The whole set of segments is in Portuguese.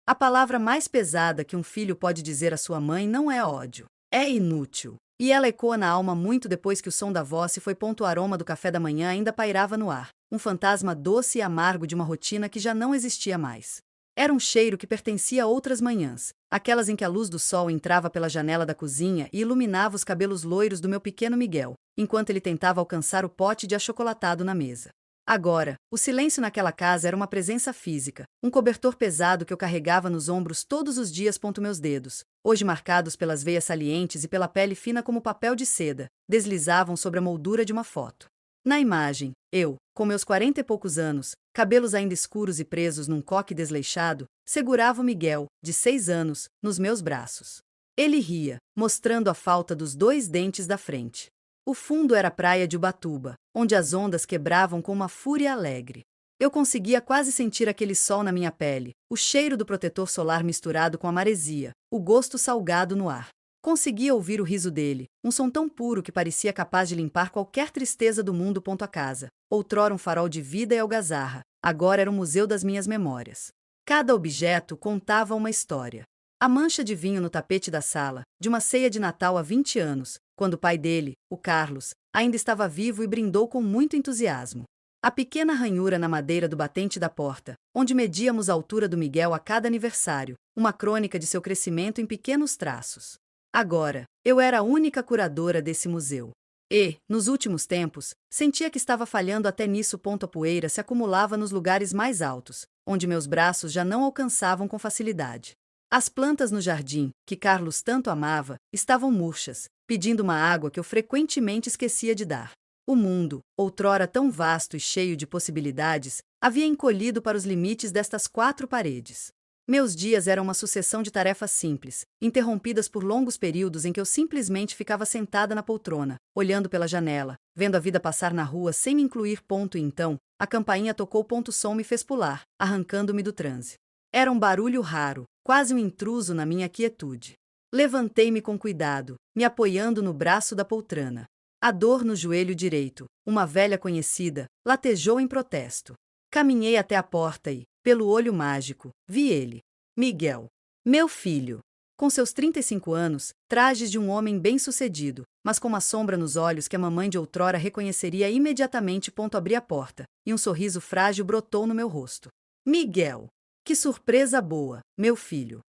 A palavra mais pesada que um filho pode dizer à sua mãe não é ódio. É inútil. E ela ecoa na alma muito depois que o som da voz se foi. O aroma do café da manhã ainda pairava no ar, um fantasma doce e amargo de uma rotina que já não existia mais. Era um cheiro que pertencia a outras manhãs, aquelas em que a luz do sol entrava pela janela da cozinha e iluminava os cabelos loiros do meu pequeno Miguel, enquanto ele tentava alcançar o pote de achocolatado na mesa. Agora, o silêncio naquela casa era uma presença física, um cobertor pesado que eu carregava nos ombros todos os dias. Meus dedos, hoje marcados pelas veias salientes e pela pele fina como papel de seda, deslizavam sobre a moldura de uma foto. Na imagem, eu, com meus 40 e poucos anos, cabelos ainda escuros e presos num coque desleixado, segurava o Miguel, de 6 anos, nos meus braços. Ele ria, mostrando a falta dos 2 dentes da frente. O fundo era a praia de Ubatuba, onde as ondas quebravam com uma fúria alegre. Eu conseguia quase sentir aquele sol na minha pele, o cheiro do protetor solar misturado com a maresia, o gosto salgado no ar. Conseguia ouvir o riso dele, um som tão puro que parecia capaz de limpar qualquer tristeza do mundo. A casa, outrora um farol de vida e algazarra, agora era um museu das minhas memórias. Cada objeto contava uma história. A mancha de vinho no tapete da sala, de uma ceia de Natal há 20 anos, quando o pai dele, o Carlos, ainda estava vivo e brindou com muito entusiasmo. A pequena ranhura na madeira do batente da porta, onde medíamos a altura do Miguel a cada aniversário, uma crônica de seu crescimento em pequenos traços. Agora, eu era a única curadora desse museu. E, nos últimos tempos, sentia que estava falhando até nisso. A poeira se acumulava nos lugares mais altos, onde meus braços já não alcançavam com facilidade. As plantas no jardim, que Carlos tanto amava, estavam murchas, pedindo uma água que eu frequentemente esquecia de dar. O mundo, outrora tão vasto e cheio de possibilidades, havia encolhido para os limites destas 4 paredes. Meus dias eram uma sucessão de tarefas simples, interrompidas por longos períodos em que eu simplesmente ficava sentada na poltrona, olhando pela janela, vendo a vida passar na rua sem me incluir. E então, a campainha tocou. O som me fez pular, arrancando-me do transe. Era um barulho raro, quase um intruso na minha quietude. Levantei-me com cuidado, me apoiando no braço da poltrona. A dor no joelho direito, uma velha conhecida, latejou em protesto. Caminhei até a porta e, pelo olho mágico, vi ele. Miguel. Meu filho. Com seus 35 anos, trajes de um homem bem-sucedido, mas com uma sombra nos olhos que a mamãe de outrora reconheceria imediatamente. Abri a porta, e um sorriso frágil brotou no meu rosto. Miguel. Que surpresa boa, meu filho.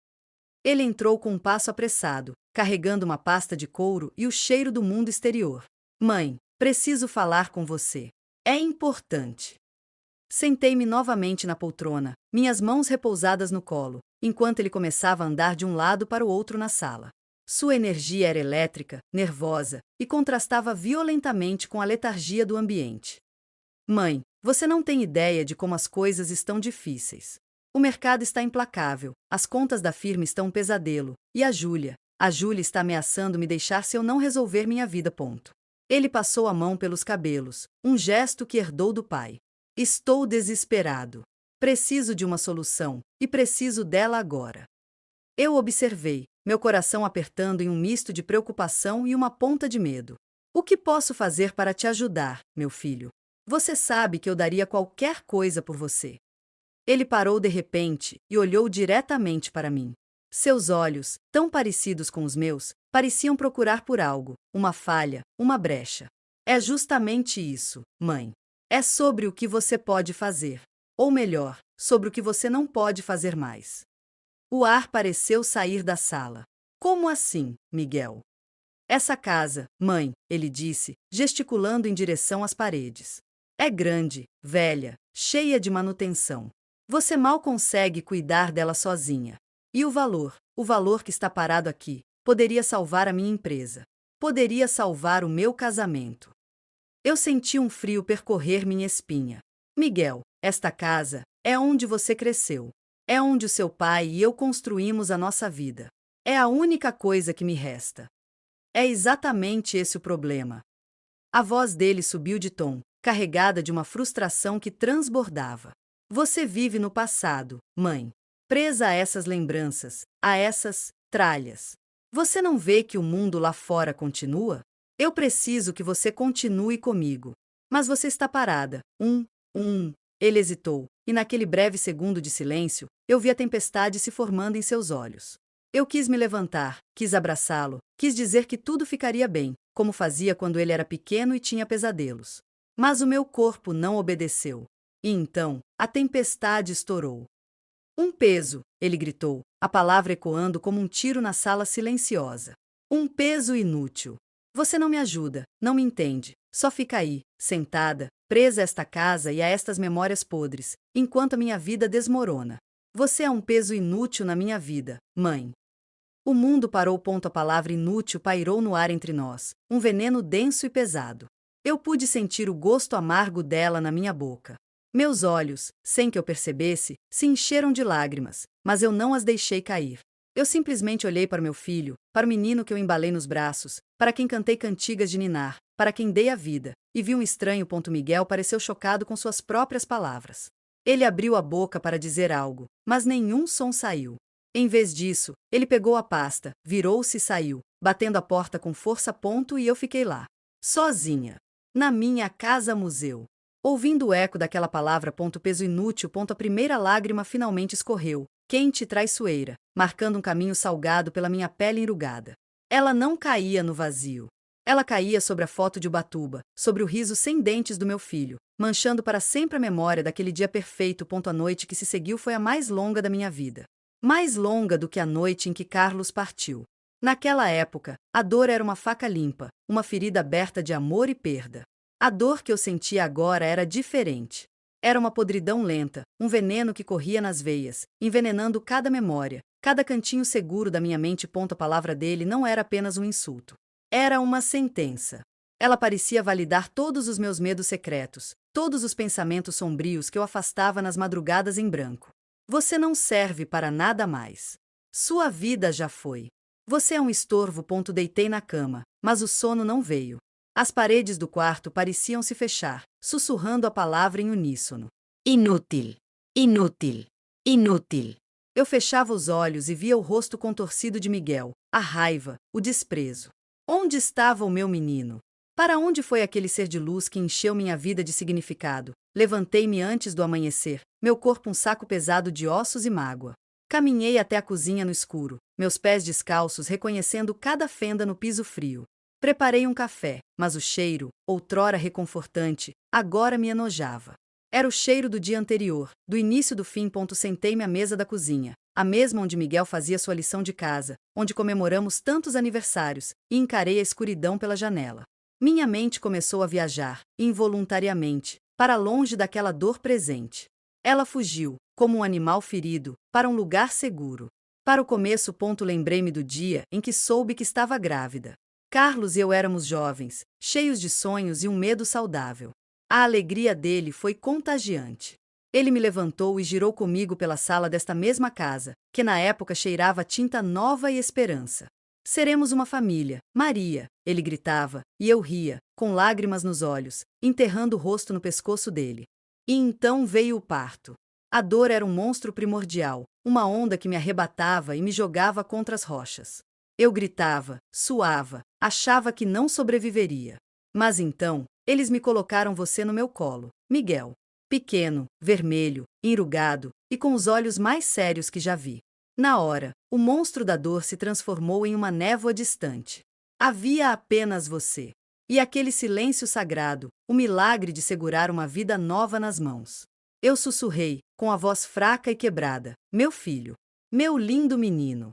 Ele entrou com um passo apressado, carregando uma pasta de couro e o cheiro do mundo exterior. Mãe, preciso falar com você. É importante. Sentei-me novamente na poltrona, minhas mãos repousadas no colo, enquanto ele começava a andar de um lado para o outro na sala. Sua energia era elétrica, nervosa, e contrastava violentamente com a letargia do ambiente. Mãe, você não tem ideia de como as coisas estão difíceis. O mercado está implacável, as contas da firma estão um pesadelo, e a Júlia está ameaçando me deixar se eu não resolver minha vida. Ele passou a mão pelos cabelos, um gesto que herdou do pai. Estou desesperado. Preciso de uma solução, e preciso dela agora. Eu observei, meu coração apertando em um misto de preocupação e uma ponta de medo. O que posso fazer para te ajudar, meu filho? Você sabe que eu daria qualquer coisa por você. Ele parou de repente e olhou diretamente para mim. Seus olhos, tão parecidos com os meus, pareciam procurar por algo, uma falha, uma brecha. É justamente isso, mãe. É sobre o que você pode fazer. Ou melhor, sobre o que você não pode fazer mais. O ar pareceu sair da sala. Como assim, Miguel? Essa casa, mãe, ele disse, gesticulando em direção às paredes. É grande, velha, cheia de manutenção. Você mal consegue cuidar dela sozinha. E o valor que está parado aqui, poderia salvar a minha empresa. Poderia salvar o meu casamento. Eu senti um frio percorrer minha espinha. Miguel, esta casa é onde você cresceu. É onde o seu pai e eu construímos a nossa vida. É a única coisa que me resta. É exatamente esse o problema. A voz dele subiu de tom, carregada de uma frustração que transbordava. Você vive no passado, mãe. Presa a essas lembranças, a essas tralhas. Você não vê que o mundo lá fora continua? Eu preciso que você continue comigo. Mas você está parada. Ele hesitou, e naquele breve segundo de silêncio, eu vi a tempestade se formando em seus olhos. Eu quis me levantar, quis abraçá-lo, quis dizer que tudo ficaria bem, como fazia quando ele era pequeno e tinha pesadelos. Mas o meu corpo não obedeceu. E então, a tempestade estourou. Um peso, ele gritou, a palavra ecoando como um tiro na sala silenciosa. Um peso inútil. Você não me ajuda, não me entende, só fica aí, sentada, presa a esta casa e a estas memórias podres, enquanto a minha vida desmorona. Você é um peso inútil na minha vida, mãe. O mundo parou. A palavra inútil pairou no ar entre nós, um veneno denso e pesado. Eu pude sentir o gosto amargo dela na minha boca. Meus olhos, sem que eu percebesse, se encheram de lágrimas, mas eu não as deixei cair. Eu simplesmente olhei para meu filho, para o menino que eu embalei nos braços, para quem cantei cantigas de ninar, para quem dei a vida, e vi um estranho. Miguel pareceu chocado com suas próprias palavras. Ele abriu a boca para dizer algo, mas nenhum som saiu. Em vez disso, ele pegou a pasta, virou-se e saiu, batendo a porta com força. E eu fiquei lá, sozinha, na minha casa-museu. Ouvindo o eco daquela palavra. Peso inútil. A primeira lágrima finalmente escorreu, quente e traiçoeira, marcando um caminho salgado pela minha pele enrugada. Ela não caía no vazio. Ela caía sobre a foto de Ubatuba, sobre o riso sem dentes do meu filho, manchando para sempre a memória daquele dia perfeito. A noite que se seguiu foi a mais longa da minha vida. Mais longa do que a noite em que Carlos partiu. Naquela época, a dor era uma faca limpa, uma ferida aberta de amor e perda. A dor que eu sentia agora era diferente. Era uma podridão lenta, um veneno que corria nas veias, envenenando cada memória, cada cantinho seguro da minha mente. A palavra dele não era apenas um insulto. Era uma sentença. Ela parecia validar todos os meus medos secretos, todos os pensamentos sombrios que eu afastava nas madrugadas em branco. Você não serve para nada mais. Sua vida já foi. Você é um estorvo. Deitei na cama, mas o sono não veio. As paredes do quarto pareciam se fechar, sussurrando a palavra em uníssono. Inútil. Inútil. Inútil. Eu fechava os olhos e via o rosto contorcido de Miguel, a raiva, o desprezo. Onde estava o meu menino? Para onde foi aquele ser de luz que encheu minha vida de significado? Levantei-me antes do amanhecer, meu corpo um saco pesado de ossos e mágoa. Caminhei até a cozinha no escuro, meus pés descalços reconhecendo cada fenda no piso frio. Preparei um café, mas o cheiro, outrora reconfortante, agora me enojava. Era o cheiro do dia anterior, do início do fim. Sentei-me à mesa da cozinha, a mesma onde Miguel fazia sua lição de casa, onde comemoramos tantos aniversários, e encarei a escuridão pela janela. Minha mente começou a viajar, involuntariamente, para longe daquela dor presente. Ela fugiu, como um animal ferido, para um lugar seguro. Para o começo. Lembrei-me do dia em que soube que estava grávida. Carlos e eu éramos jovens, cheios de sonhos e um medo saudável. A alegria dele foi contagiante. Ele me levantou e girou comigo pela sala desta mesma casa, que na época cheirava a tinta nova e esperança. Seremos uma família, Maria, ele gritava, e eu ria, com lágrimas nos olhos, enterrando o rosto no pescoço dele. E então veio o parto. A dor era um monstro primordial, uma onda que me arrebatava e me jogava contra as rochas. Eu gritava, suava, achava que não sobreviveria. Mas então, eles me colocaram você no meu colo, Miguel. Pequeno, vermelho, enrugado e com os olhos mais sérios que já vi. Na hora, o monstro da dor se transformou em uma névoa distante. Havia apenas você. E aquele silêncio sagrado, o milagre de segurar uma vida nova nas mãos. Eu sussurrei, com a voz fraca e quebrada, meu filho, meu lindo menino.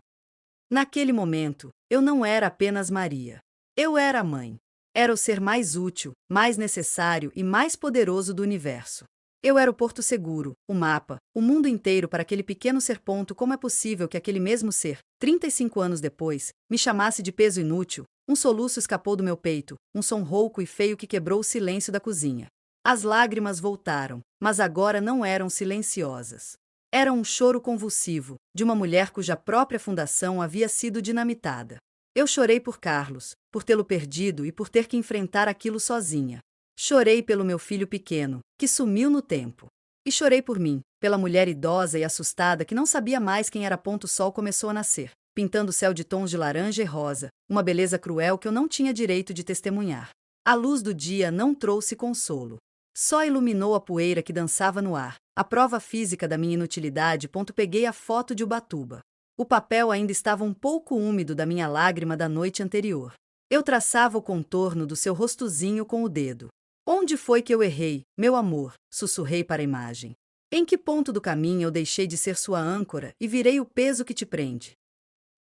Naquele momento, eu não era apenas Maria. Eu era a mãe. Era o ser mais útil, mais necessário e mais poderoso do universo. Eu era o porto seguro, o mapa, o mundo inteiro para aquele pequeno ser. Como é possível que aquele mesmo ser, 35 anos depois, me chamasse de peso inútil? Um soluço escapou do meu peito, um som rouco e feio que quebrou o silêncio da cozinha. As lágrimas voltaram, mas agora não eram silenciosas. Era um choro convulsivo, de uma mulher cuja própria fundação havia sido dinamitada. Eu chorei por Carlos, por tê-lo perdido e por ter que enfrentar aquilo sozinha. Chorei pelo meu filho pequeno, que sumiu no tempo. E chorei por mim, pela mulher idosa e assustada que não sabia mais quem era. O sol começou a nascer, pintando o céu de tons de laranja e rosa, uma beleza cruel que eu não tinha direito de testemunhar. A luz do dia não trouxe consolo. Só iluminou a poeira que dançava no ar, a prova física da minha inutilidade. Peguei a foto de Ubatuba. O papel ainda estava um pouco úmido da minha lágrima da noite anterior. Eu traçava o contorno do seu rostozinho com o dedo. Onde foi que eu errei, meu amor? Sussurrei para a imagem. Em que ponto do caminho eu deixei de ser sua âncora e virei o peso que te prende?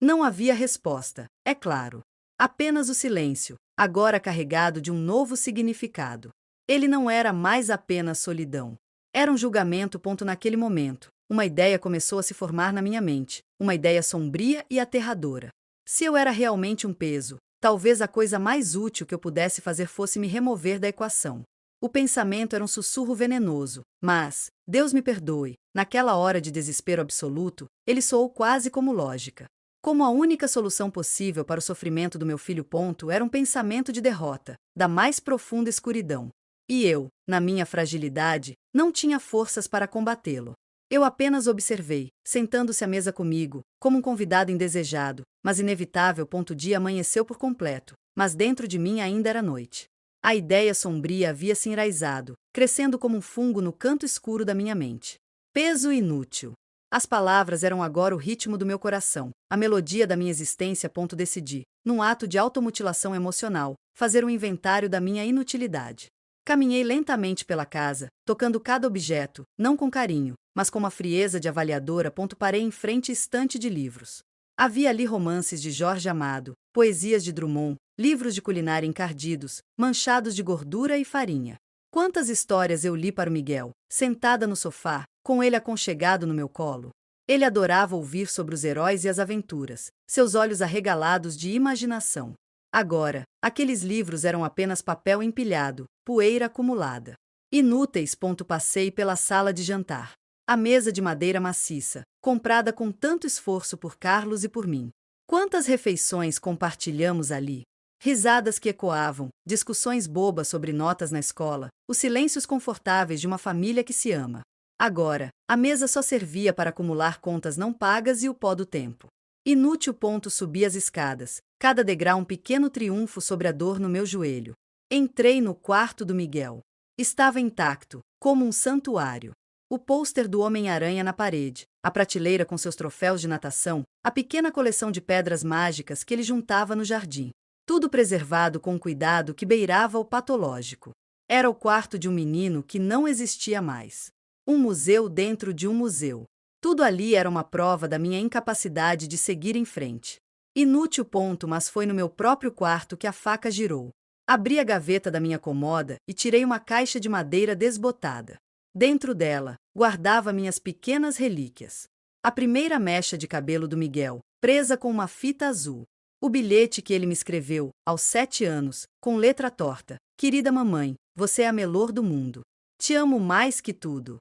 Não havia resposta, é claro. Apenas o silêncio, agora carregado de um novo significado. Ele não era mais apenas solidão. Era um julgamento. Naquele momento, uma ideia começou a se formar na minha mente, uma ideia sombria e aterradora. Se eu era realmente um peso, talvez a coisa mais útil que eu pudesse fazer fosse me remover da equação. O pensamento era um sussurro venenoso, mas, Deus me perdoe, naquela hora de desespero absoluto, ele soou quase como lógica. Como a única solução possível para o sofrimento do meu filho. Era um pensamento de derrota, da mais profunda escuridão. E eu, na minha fragilidade, não tinha forças para combatê-lo. Eu apenas observei, sentando-se à mesa comigo, como um convidado indesejado, mas inevitável. O dia amanheceu por completo, mas dentro de mim ainda era noite. A ideia sombria havia se enraizado, crescendo como um fungo no canto escuro da minha mente. Peso inútil. As palavras eram agora o ritmo do meu coração, a melodia da minha existência. Decidi, num ato de automutilação emocional, fazer um inventário da minha inutilidade. Caminhei lentamente pela casa, tocando cada objeto, não com carinho, mas com uma frieza de avaliadora. Parei em frente à estante de livros. Havia ali romances de Jorge Amado, poesias de Drummond, livros de culinária encardidos, manchados de gordura e farinha. Quantas histórias eu li para o Miguel, sentada no sofá, com ele aconchegado no meu colo. Ele adorava ouvir sobre os heróis e as aventuras, seus olhos arregalados de imaginação. Agora, aqueles livros eram apenas papel empilhado, poeira acumulada. Inúteis. Passei pela sala de jantar. A mesa de madeira maciça, comprada com tanto esforço por Carlos e por mim. Quantas refeições compartilhamos ali? Risadas que ecoavam, discussões bobas sobre notas na escola, os silêncios confortáveis de uma família que se ama. Agora, a mesa só servia para acumular contas não pagas e o pó do tempo. Inútil. Subi as escadas, cada degrau um pequeno triunfo sobre a dor no meu joelho. Entrei no quarto do Miguel. Estava intacto, como um santuário. O pôster do Homem-Aranha na parede, a prateleira com seus troféus de natação, a pequena coleção de pedras mágicas que ele juntava no jardim. Tudo preservado com um cuidado que beirava o patológico. Era o quarto de um menino que não existia mais. Um museu dentro de um museu. Tudo ali era uma prova da minha incapacidade de seguir em frente. Inútil. Mas foi no meu próprio quarto que a faca girou. Abri a gaveta da minha comoda e tirei uma caixa de madeira desbotada. Dentro dela, guardava minhas pequenas relíquias. A primeira mecha de cabelo do Miguel, presa com uma fita azul. O bilhete que ele me escreveu, aos 7 anos, com letra torta. Querida mamãe, você é a melhor do mundo. Te amo mais que tudo.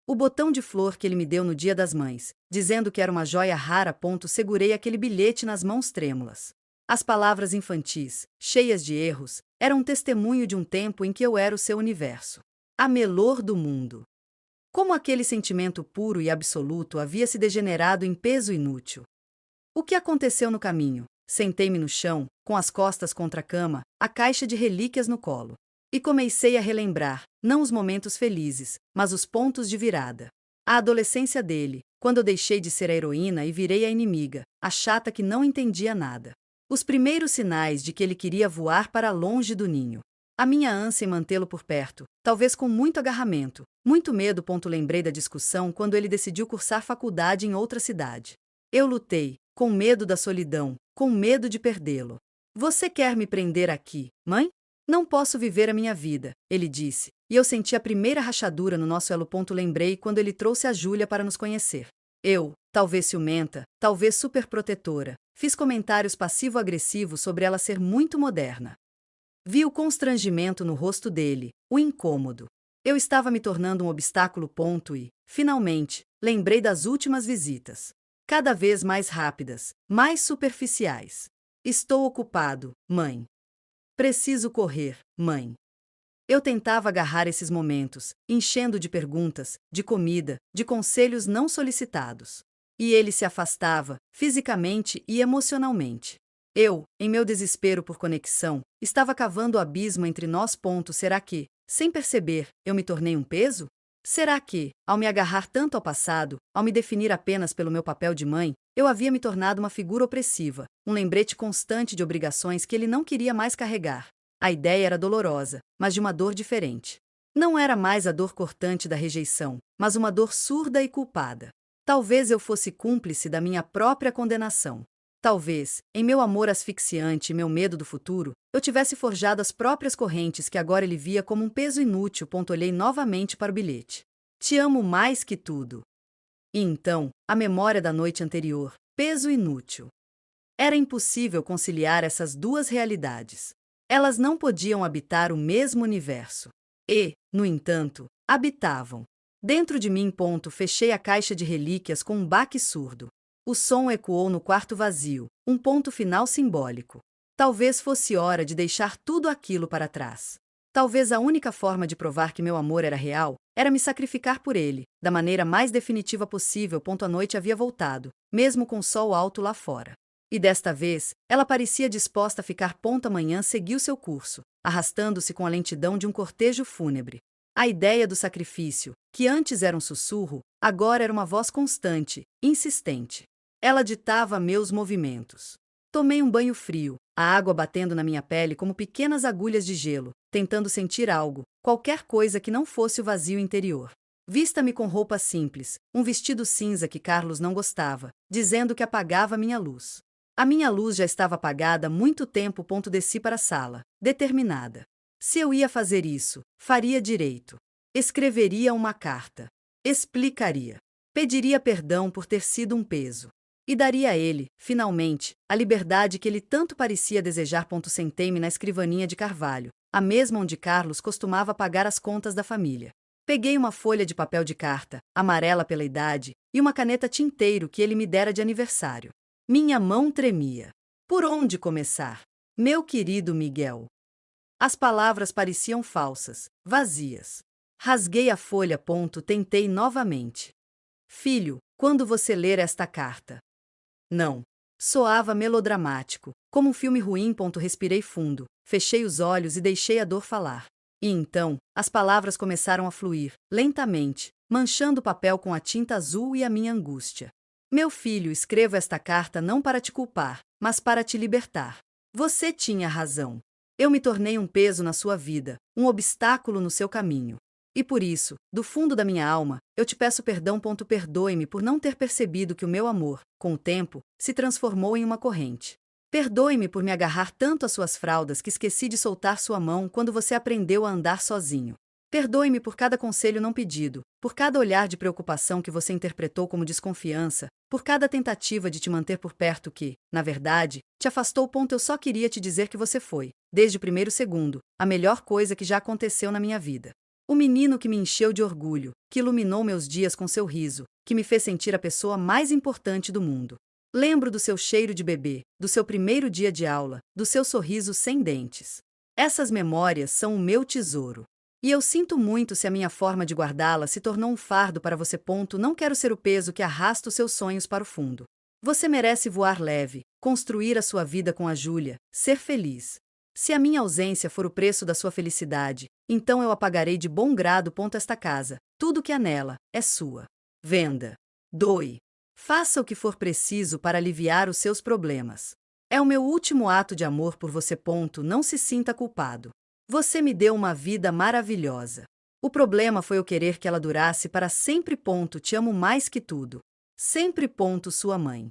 O botão de flor que ele me deu no Dia das Mães, dizendo que era uma joia rara. Segurei aquele bilhete nas mãos trêmulas. As palavras infantis, cheias de erros, eram um testemunho de um tempo em que eu era o seu universo. A melhor do mundo. Como aquele sentimento puro e absoluto havia se degenerado em peso inútil. O que aconteceu no caminho? Sentei-me no chão, com as costas contra a cama, a caixa de relíquias no colo. E comecei a relembrar, não os momentos felizes, mas os pontos de virada. A adolescência dele, quando eu deixei de ser a heroína e virei a inimiga, a chata que não entendia nada. Os primeiros sinais de que ele queria voar para longe do ninho. A minha ânsia em mantê-lo por perto, talvez com muito agarramento, muito medo. Lembrei da discussão quando ele decidiu cursar faculdade em outra cidade. Eu lutei, com medo da solidão, com medo de perdê-lo. Você quer me prender aqui, mãe? Não posso viver a minha vida, ele disse, e eu senti a primeira rachadura no nosso elo. Lembrei quando ele trouxe a Júlia para nos conhecer. Eu, talvez ciumenta, talvez superprotetora, fiz comentários passivo-agressivos sobre ela ser muito moderna. Vi o constrangimento no rosto dele, o incômodo. Eu estava me tornando um obstáculo. E, finalmente, lembrei das últimas visitas. Cada vez mais rápidas, mais superficiais. Estou ocupado, mãe. Preciso correr, mãe. Eu tentava agarrar esses momentos, enchendo de perguntas, de comida, de conselhos não solicitados. E ele se afastava, fisicamente e emocionalmente. Eu, em meu desespero por conexão, estava cavando o abismo entre nós. Será que, sem perceber, eu me tornei um peso? Será que, ao me agarrar tanto ao passado, ao me definir apenas pelo meu papel de mãe, eu havia me tornado uma figura opressiva, um lembrete constante de obrigações que ele não queria mais carregar? A ideia era dolorosa, mas de uma dor diferente. Não era mais a dor cortante da rejeição, mas uma dor surda e culpada. Talvez eu fosse cúmplice da minha própria condenação. Talvez, em meu amor asfixiante e meu medo do futuro, eu tivesse forjado as próprias correntes que agora ele via como um peso inútil. Olhei novamente para o bilhete. Te amo mais que tudo. E então, a memória da noite anterior, peso inútil. Era impossível conciliar essas duas realidades. Elas não podiam habitar o mesmo universo. E, no entanto, habitavam. Dentro de mim. Fechei a caixa de relíquias com um baque surdo. O som ecoou no quarto vazio, um ponto final simbólico. Talvez fosse hora de deixar tudo aquilo para trás. Talvez a única forma de provar que meu amor era real era me sacrificar por ele, da maneira mais definitiva possível. A noite havia voltado, mesmo com o sol alto lá fora. E desta vez, ela parecia disposta a ficar. Amanhã seguiu seu curso, arrastando-se com a lentidão de um cortejo fúnebre. A ideia do sacrifício, que antes era um sussurro, agora era uma voz constante, insistente. Ela ditava meus movimentos. Tomei um banho frio, a água batendo na minha pele como pequenas agulhas de gelo, tentando sentir algo, qualquer coisa que não fosse o vazio interior. Vista-me com roupa simples, um vestido cinza que Carlos não gostava, dizendo que apagava minha luz. A minha luz já estava apagada há muito tempo. Desci para a sala, determinada. Se eu ia fazer isso, faria direito. Escreveria uma carta. Explicaria. Pediria perdão por ter sido um peso. E daria a ele, finalmente, a liberdade que ele tanto parecia desejar. Sentei-me na escrivaninha de carvalho, a mesma onde Carlos costumava pagar as contas da família. Peguei uma folha de papel de carta, amarela pela idade, e uma caneta tinteiro que ele me dera de aniversário. Minha mão tremia. Por onde começar? Meu querido Miguel. As palavras pareciam falsas, vazias. Rasguei a folha. Tentei novamente. Filho, quando você ler esta carta? Não. Soava melodramático, como um filme ruim. Respirei fundo, fechei os olhos e deixei a dor falar. E então, as palavras começaram a fluir, lentamente, manchando o papel com a tinta azul e a minha angústia. Meu filho, escrevo esta carta não para te culpar, mas para te libertar. Você tinha razão. Eu me tornei um peso na sua vida, um obstáculo no seu caminho. E por isso, do fundo da minha alma, eu te peço perdão. Perdoe-me por não ter percebido que o meu amor, com o tempo, se transformou em uma corrente. Perdoe-me por me agarrar tanto às suas fraldas que esqueci de soltar sua mão quando você aprendeu a andar sozinho. Perdoe-me por cada conselho não pedido, por cada olhar de preocupação que você interpretou como desconfiança, por cada tentativa de te manter por perto que, na verdade, te afastou. Eu só queria te dizer que você foi, desde o primeiro segundo, a melhor coisa que já aconteceu na minha vida. O menino que me encheu de orgulho, que iluminou meus dias com seu riso, que me fez sentir a pessoa mais importante do mundo. Lembro do seu cheiro de bebê, do seu primeiro dia de aula, do seu sorriso sem dentes. Essas memórias são o meu tesouro. E eu sinto muito se a minha forma de guardá-la se tornou um fardo para você. Não quero ser o peso que arrasta os seus sonhos para o fundo. Você merece voar leve, construir a sua vida com a Júlia, ser feliz. Se a minha ausência for o preço da sua felicidade, então eu apagarei de bom grado. Esta casa, tudo que há nela, é sua. Venda. Doe. Faça o que for preciso para aliviar os seus problemas. É o meu último ato de amor por você. Não se sinta culpado. Você me deu uma vida maravilhosa. O problema foi eu querer que ela durasse para sempre. Te amo mais que tudo. Sempre. Sua mãe.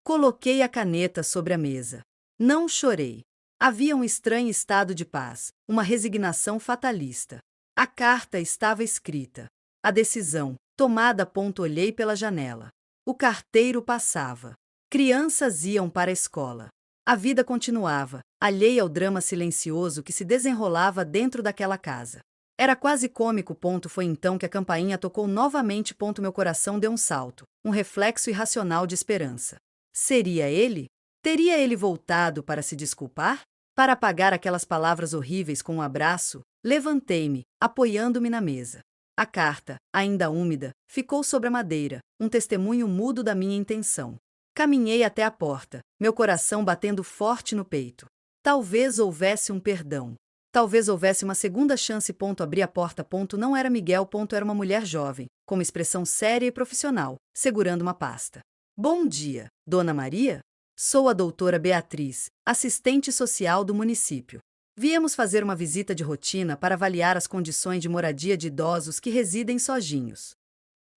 Coloquei a caneta sobre a mesa. Não chorei. Havia um estranho estado de paz, uma resignação fatalista. A carta estava escrita. A decisão, tomada. Olhei pela janela. O carteiro passava. Crianças iam para a escola. A vida continuava, alheia ao drama silencioso que se desenrolava dentro daquela casa. Era quase cômico. Foi então que a campainha tocou novamente. Meu coração deu um salto, um reflexo irracional de esperança. Seria ele? Teria ele voltado para se desculpar? Para apagar aquelas palavras horríveis com um abraço? Levantei-me, apoiando-me na mesa. A carta, ainda úmida, ficou sobre a madeira, um testemunho mudo da minha intenção. Caminhei até a porta, meu coração batendo forte no peito. Talvez houvesse um perdão. Talvez houvesse uma segunda chance. Abri a porta. Não era Miguel. Era uma mulher jovem, com uma expressão séria e profissional, segurando uma pasta. Bom dia, Dona Maria? Sou a doutora Beatriz, assistente social do município. Viemos fazer uma visita de rotina para avaliar as condições de moradia de idosos que residem sozinhos.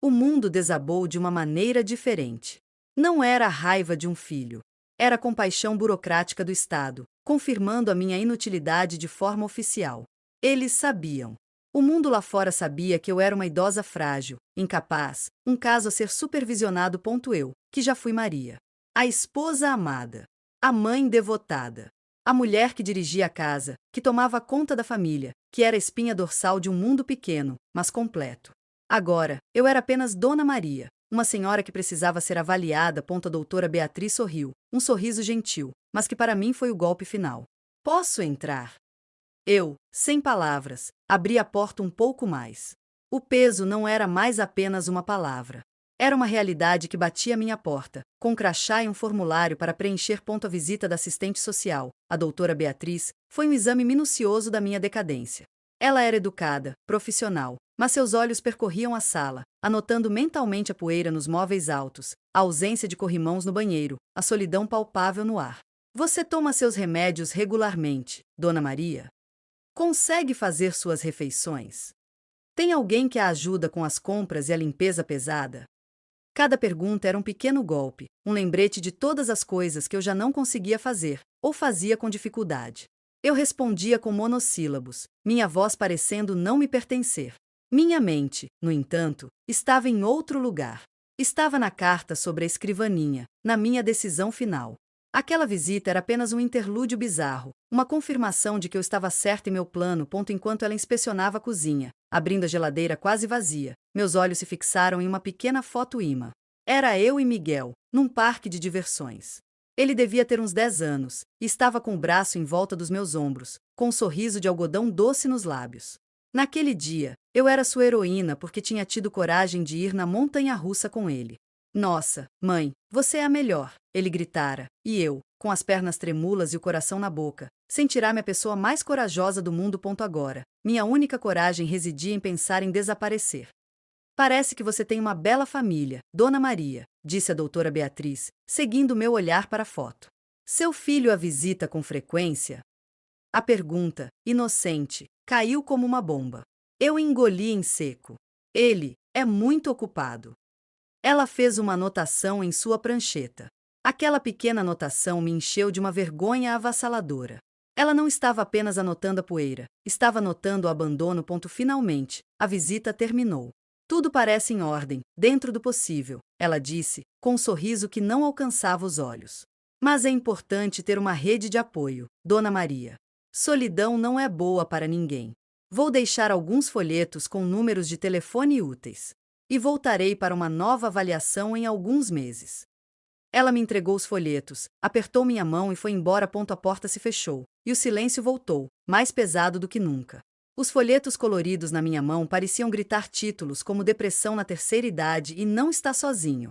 O mundo desabou de uma maneira diferente. Não era a raiva de um filho. Era a compaixão burocrática do Estado, confirmando a minha inutilidade de forma oficial. Eles sabiam. O mundo lá fora sabia que eu era uma idosa frágil, incapaz, um caso a ser supervisionado. Eu, que já fui Maria. A esposa amada. A mãe devotada. A mulher que dirigia a casa, que tomava conta da família, que era a espinha dorsal de um mundo pequeno, mas completo. Agora, eu era apenas Dona Maria, uma senhora que precisava ser avaliada. A doutora Beatriz sorriu, um sorriso gentil, mas que para mim foi o golpe final. Posso entrar? Eu, sem palavras, abri a porta um pouco mais. O peso não era mais apenas uma palavra. Era uma realidade que batia à minha porta, com um crachá e um formulário para preencher. A visita da assistente social, a doutora Beatriz, foi um exame minucioso da minha decadência. Ela era educada, profissional, mas seus olhos percorriam a sala, anotando mentalmente a poeira nos móveis altos, a ausência de corrimãos no banheiro, a solidão palpável no ar. Você toma seus remédios regularmente, Dona Maria? Consegue fazer suas refeições? Tem alguém que a ajuda com as compras e a limpeza pesada? Cada pergunta era um pequeno golpe, um lembrete de todas as coisas que eu já não conseguia fazer, ou fazia com dificuldade. Eu respondia com monossílabos, minha voz parecendo não me pertencer. Minha mente, no entanto, estava em outro lugar. Estava na carta sobre a escrivaninha, na minha decisão final. Aquela visita era apenas um interlúdio bizarro, uma confirmação de que eu estava certa em meu plano. Enquanto ela inspecionava a cozinha, abrindo a geladeira quase vazia, meus olhos se fixaram em uma pequena foto-imã. Era eu e Miguel, num parque de diversões. Ele devia ter uns 10 anos, e estava com o braço em volta dos meus ombros, com um sorriso de algodão doce nos lábios. Naquele dia, eu era sua heroína porque tinha tido coragem de ir na montanha-russa com ele. Nossa, mãe, você é a melhor, ele gritara, e eu, com as pernas tremúlas e o coração na boca, sentirá-me a pessoa mais corajosa do mundo. Agora, minha única coragem residia em pensar em desaparecer. Parece que você tem uma bela família, Dona Maria, disse a doutora Beatriz, seguindo meu olhar para a foto. Seu filho a visita com frequência? A pergunta, inocente, caiu como uma bomba. Eu engoli em seco. Ele é muito ocupado. Ela fez uma anotação em sua prancheta. Aquela pequena anotação me encheu de uma vergonha avassaladora. Ela não estava apenas anotando a poeira, estava anotando o abandono. Finalmente, a visita terminou. Tudo parece em ordem, dentro do possível, ela disse, com um sorriso que não alcançava os olhos. Mas é importante ter uma rede de apoio, Dona Maria. Solidão não é boa para ninguém. Vou deixar alguns folhetos com números de telefone úteis. E voltarei para uma nova avaliação em alguns meses. Ela me entregou os folhetos, apertou minha mão e foi embora. A porta se fechou, e o silêncio voltou, mais pesado do que nunca. Os folhetos coloridos na minha mão pareciam gritar títulos como Depressão na Terceira Idade e Não Está Sozinho.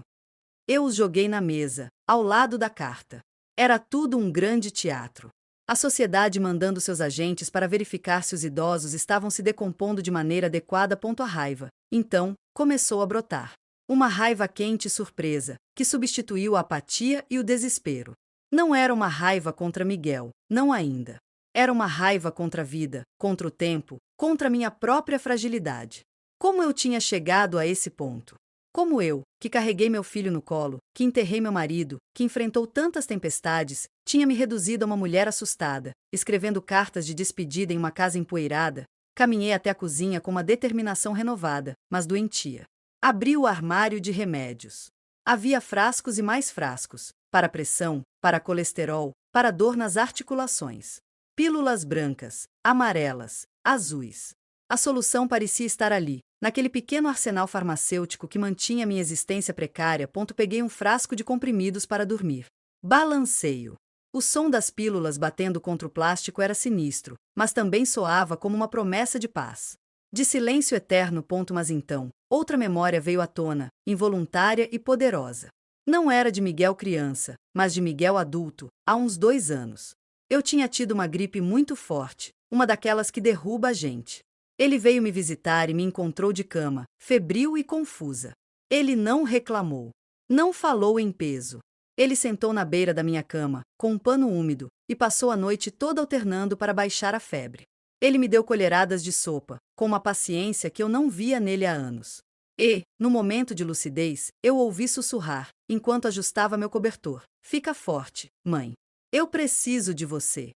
Eu os joguei na mesa, ao lado da carta. Era tudo um grande teatro. A sociedade mandando seus agentes para verificar se os idosos estavam se decompondo de maneira adequada. A raiva, então, começou a brotar. Uma raiva quente e surpresa, que substituiu a apatia e o desespero. Não era uma raiva contra Miguel, não ainda. Era uma raiva contra a vida, contra o tempo, contra minha própria fragilidade. Como eu tinha chegado a esse ponto? Como eu, que carreguei meu filho no colo, que enterrei meu marido, que enfrentou tantas tempestades, tinha me reduzido a uma mulher assustada, escrevendo cartas de despedida em uma casa empoeirada, caminhei até a cozinha com uma determinação renovada, mas doentia. Abri o armário de remédios. Havia frascos e mais frascos, para pressão, para colesterol, para dor nas articulações. Pílulas brancas, amarelas, azuis. A solução parecia estar ali, naquele pequeno arsenal farmacêutico que mantinha minha existência precária. Peguei um frasco de comprimidos para dormir. Balanceio. O som das pílulas batendo contra o plástico era sinistro, mas também soava como uma promessa de paz. De silêncio eterno. Mas então, outra memória veio à tona, involuntária e poderosa. Não era de Miguel criança, mas de Miguel adulto, há uns 2 anos. Eu tinha tido uma gripe muito forte, uma daquelas que derruba a gente. Ele veio me visitar e me encontrou de cama, febril e confusa. Ele não reclamou. Não falou em peso. Ele sentou na beira da minha cama, com um pano úmido, e passou a noite toda alternando para baixar a febre. Ele me deu colheradas de sopa, com uma paciência que eu não via nele há anos. E, no momento de lucidez, eu ouvi sussurrar, enquanto ajustava meu cobertor: "Fica forte, mãe. Eu preciso de você.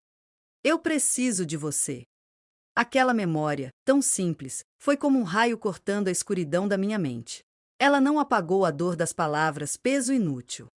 Eu preciso de você." Aquela memória, tão simples, foi como um raio cortando a escuridão da minha mente. Ela não apagou a dor das palavras peso inútil,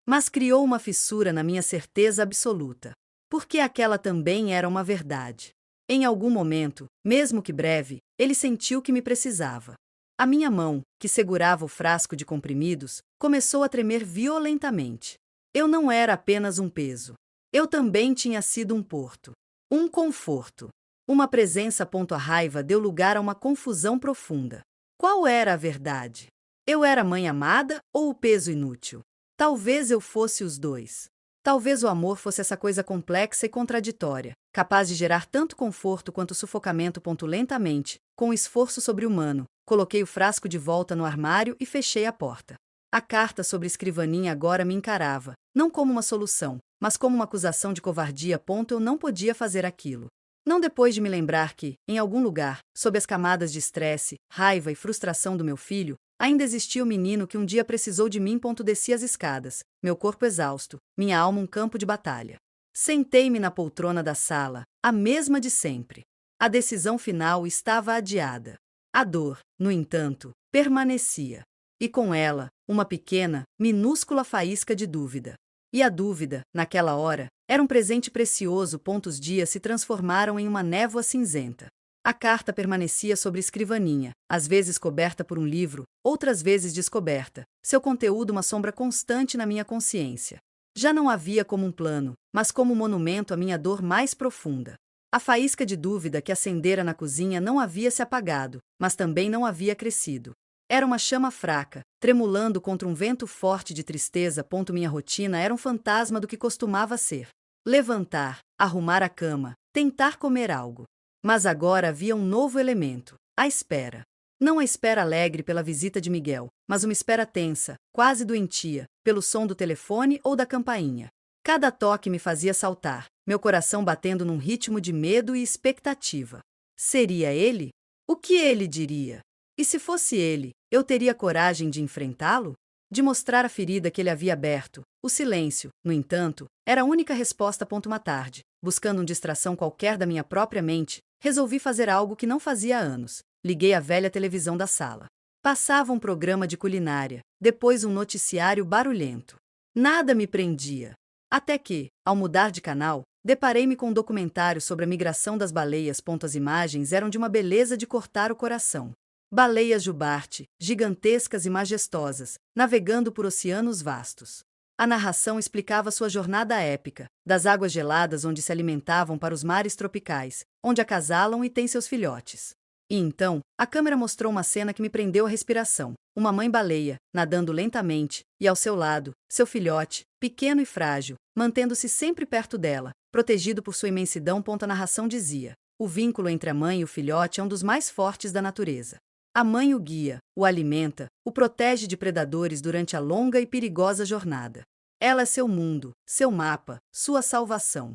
mas criou uma fissura na minha certeza absoluta. Porque aquela também era uma verdade. Em algum momento, mesmo que breve, ele sentiu que me precisava. A minha mão, que segurava o frasco de comprimidos, começou a tremer violentamente. Eu não era apenas um peso. Eu também tinha sido um porto. Um conforto. Uma presença. A raiva deu lugar a uma confusão profunda. Qual era a verdade? Eu era a mãe amada ou o peso inútil? Talvez eu fosse os dois. Talvez o amor fosse essa coisa complexa e contraditória, capaz de gerar tanto conforto quanto sufocamento. Lentamente, com um esforço sobre-humano, coloquei o frasco de volta no armário e fechei a porta. A carta sobre a escrivaninha agora me encarava, não como uma solução, mas como uma acusação de covardia. Eu não podia fazer aquilo. Não depois de me lembrar que, em algum lugar, sob as camadas de estresse, raiva e frustração do meu filho, ainda existia o menino que um dia precisou de mim. Desci as escadas, meu corpo exausto, minha alma um campo de batalha. Sentei-me na poltrona da sala, a mesma de sempre. A decisão final estava adiada. A dor, no entanto, permanecia. E com ela, uma pequena, minúscula faísca de dúvida. E a dúvida, naquela hora, era um presente precioso. Os dias se transformaram em uma névoa cinzenta. A carta permanecia sobre a escrivaninha, às vezes coberta por um livro, outras vezes descoberta, seu conteúdo uma sombra constante na minha consciência. Já não havia como um plano, mas como um monumento à minha dor mais profunda. A faísca de dúvida que acendera na cozinha não havia se apagado, mas também não havia crescido. Era uma chama fraca, tremulando contra um vento forte de tristeza. Minha rotina era um fantasma do que costumava ser. Levantar, arrumar a cama, tentar comer algo. Mas agora havia um novo elemento: a espera. Não a espera alegre pela visita de Miguel, mas uma espera tensa, quase doentia, pelo som do telefone ou da campainha. Cada toque me fazia saltar, meu coração batendo num ritmo de medo e expectativa. Seria ele? O que ele diria? E se fosse ele, eu teria coragem de enfrentá-lo? De mostrar a ferida que ele havia aberto? O silêncio, no entanto, era a única resposta. Uma tarde, buscando uma distração qualquer da minha própria mente, resolvi fazer algo que não fazia há anos. Liguei a velha televisão da sala. Passava um programa de culinária, depois um noticiário barulhento. Nada me prendia. Até que, ao mudar de canal, deparei-me com um documentário sobre a migração das baleias. As imagens eram de uma beleza de cortar o coração. Baleias jubarte, gigantescas e majestosas, navegando por oceanos vastos. A narração explicava sua jornada épica, das águas geladas onde se alimentavam para os mares tropicais, onde acasalam e têm seus filhotes. E então, a câmera mostrou uma cena que me prendeu a respiração. Uma mãe-baleia, nadando lentamente, e ao seu lado, seu filhote, pequeno e frágil, mantendo-se sempre perto dela, protegido por sua imensidão. A narração dizia: o vínculo entre a mãe e o filhote é um dos mais fortes da natureza. A mãe o guia, o alimenta, o protege de predadores durante a longa e perigosa jornada. Ela é seu mundo, seu mapa, sua salvação.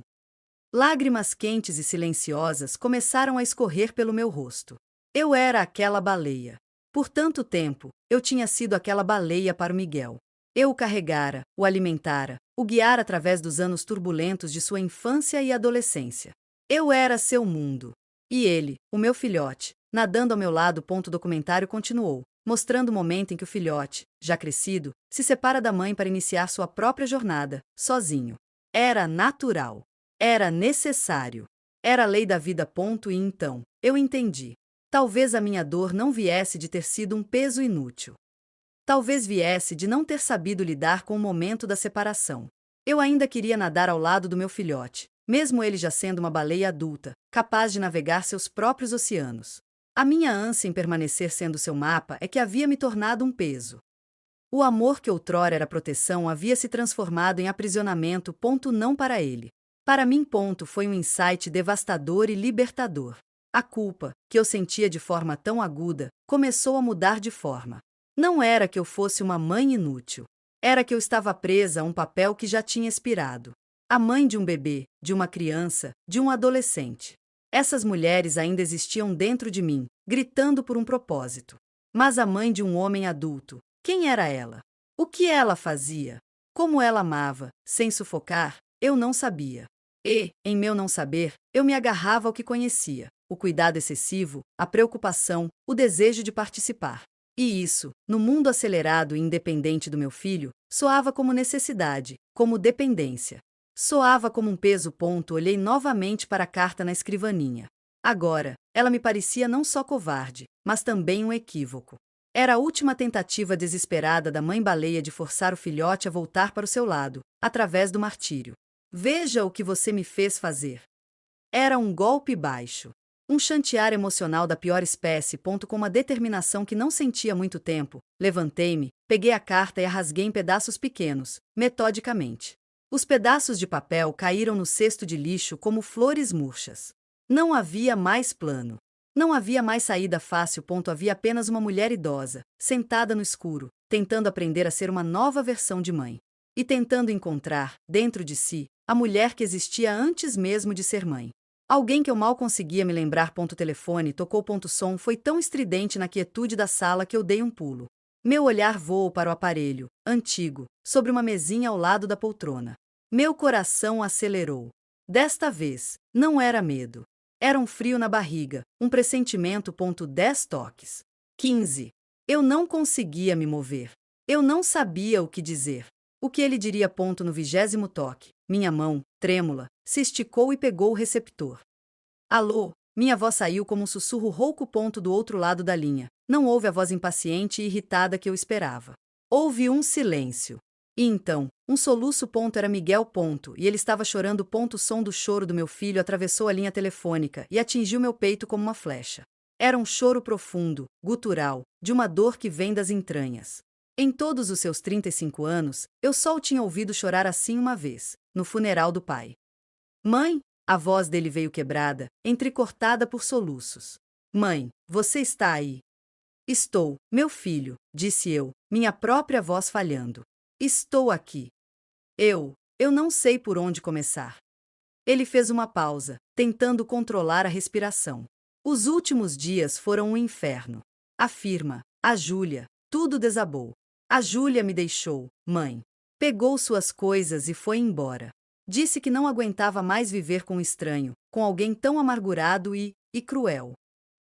Lágrimas quentes e silenciosas começaram a escorrer pelo meu rosto. Eu era aquela baleia. Por tanto tempo, eu tinha sido aquela baleia para o Miguel. Eu o carregara, o alimentara, o guiara através dos anos turbulentos de sua infância e adolescência. Eu era seu mundo. E ele, o meu filhote, nadando ao meu lado. O documentário continuou, mostrando o momento em que o filhote, já crescido, se separa da mãe para iniciar sua própria jornada, sozinho. Era natural. Era necessário. Era a lei da vida. E então, eu entendi. Talvez a minha dor não viesse de ter sido um peso inútil. Talvez viesse de não ter sabido lidar com o momento da separação. Eu ainda queria nadar ao lado do meu filhote, mesmo ele já sendo uma baleia adulta, capaz de navegar seus próprios oceanos. A minha ânsia em permanecer sendo seu mapa é que havia me tornado um peso. O amor que outrora era proteção havia se transformado em aprisionamento. Não para ele. Para mim, foi um insight devastador e libertador. A culpa, que eu sentia de forma tão aguda, começou a mudar de forma. Não era que eu fosse uma mãe inútil. Era que eu estava presa a um papel que já tinha expirado. A mãe de um bebê, de uma criança, de um adolescente. Essas mulheres ainda existiam dentro de mim, gritando por um propósito. Mas a mãe de um homem adulto, quem era ela? O que ela fazia? Como ela amava, sem sufocar, eu não sabia. E, em meu não saber, eu me agarrava ao que conhecia: o cuidado excessivo, a preocupação, o desejo de participar. E isso, no mundo acelerado e independente do meu filho, soava como necessidade, como dependência. Soava como um peso. Olhei novamente para a carta na escrivaninha. Agora, ela me parecia não só covarde, mas também um equívoco. Era a última tentativa desesperada da mãe-baleia de forçar o filhote a voltar para o seu lado, através do martírio. Veja o que você me fez fazer. Era um golpe baixo. Um chantear emocional da pior espécie. Com uma determinação que não sentia há muito tempo, levantei-me, peguei a carta e a rasguei em pedaços pequenos, metodicamente. Os pedaços de papel caíram no cesto de lixo como flores murchas. Não havia mais plano. Não havia mais saída fácil. Havia apenas uma mulher idosa, sentada no escuro, tentando aprender a ser uma nova versão de mãe. E tentando encontrar, dentro de si, a mulher que existia antes mesmo de ser mãe. Alguém que eu mal conseguia me lembrar. O telefone tocou. Som foi tão estridente na quietude da sala que eu dei um pulo. Meu olhar voou para o aparelho, antigo, sobre uma mesinha ao lado da poltrona. Meu coração acelerou. Desta vez, não era medo. Era um frio na barriga, um pressentimento. 10 toques. 15. Eu não conseguia me mover. Eu não sabia o que dizer. O que ele diria? No 20º toque, minha mão, trêmula, se esticou e pegou o receptor. Alô? Minha voz saiu como um sussurro rouco. Do outro lado da linha. Não houve a voz impaciente e irritada que eu esperava. Houve um silêncio. E então, um soluço. Era Miguel. E ele estava chorando. O som do choro do meu filho atravessou a linha telefônica e atingiu meu peito como uma flecha. Era um choro profundo, gutural, de uma dor que vem das entranhas. Em todos os seus 35 anos, eu só o tinha ouvido chorar assim uma vez, no funeral do pai. Mãe? A voz dele veio quebrada, entrecortada por soluços. Mãe, você está aí? Estou, meu filho, disse eu, minha própria voz falhando. Estou aqui. Eu não sei por onde começar. Ele fez uma pausa, tentando controlar a respiração. Os últimos dias foram um inferno. Afirma, a Júlia, tudo desabou. A Júlia me deixou, mãe. Pegou suas coisas e foi embora. Disse que não aguentava mais viver com um estranho, com alguém tão amargurado e cruel.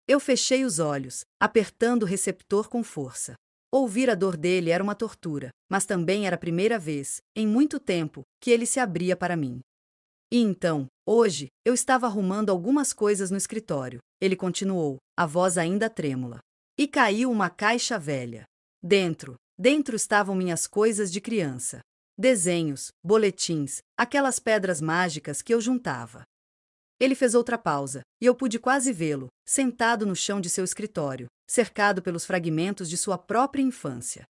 Eu fechei os olhos, apertando o receptor com força. Ouvir a dor dele era uma tortura, mas também era a primeira vez, em muito tempo, que ele se abria para mim. E então, hoje, eu estava arrumando algumas coisas no escritório. Ele continuou, a voz ainda trêmula. E caiu uma caixa velha. Dentro estavam minhas coisas de criança. Desenhos, boletins, aquelas pedras mágicas que eu juntava. Ele fez outra pausa, e eu pude quase vê-lo, sentado no chão de seu escritório, cercado pelos fragmentos de sua própria infância.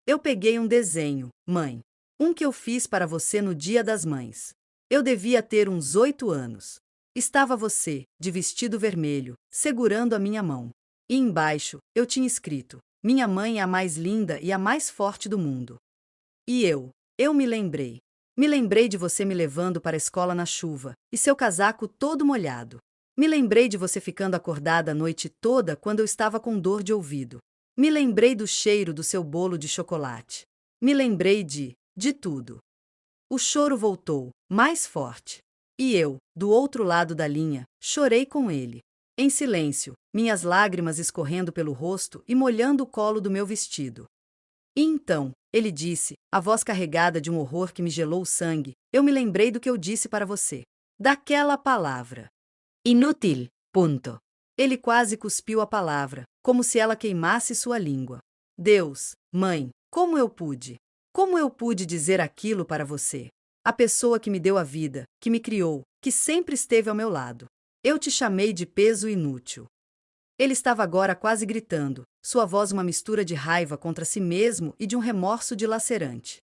Eu peguei um desenho, mãe. Um que eu fiz para você no Dia das Mães. Eu devia ter uns 8 anos. Estava você, de vestido vermelho, segurando a minha mão. E embaixo, eu tinha escrito: minha mãe é a mais linda e a mais forte do mundo. E eu me lembrei. Me lembrei de você me levando para a escola na chuva, e seu casaco todo molhado. Me lembrei de você ficando acordada a noite toda quando eu estava com dor de ouvido. Me lembrei do cheiro do seu bolo de chocolate. Me lembrei de tudo. O choro voltou, mais forte. E eu, do outro lado da linha, chorei com ele. Em silêncio, minhas lágrimas escorrendo pelo rosto e molhando o colo do meu vestido. E então, ele disse, a voz carregada de um horror que me gelou o sangue, eu me lembrei do que eu disse para você. Daquela palavra. Inútil. Ponto. Ele quase cuspiu a palavra, como se ela queimasse sua língua. Deus, mãe, como eu pude? Como eu pude dizer aquilo para você? A pessoa que me deu a vida, que me criou, que sempre esteve ao meu lado. Eu te chamei de peso inútil. Ele estava agora quase gritando, sua voz uma mistura de raiva contra si mesmo e de um remorso dilacerante.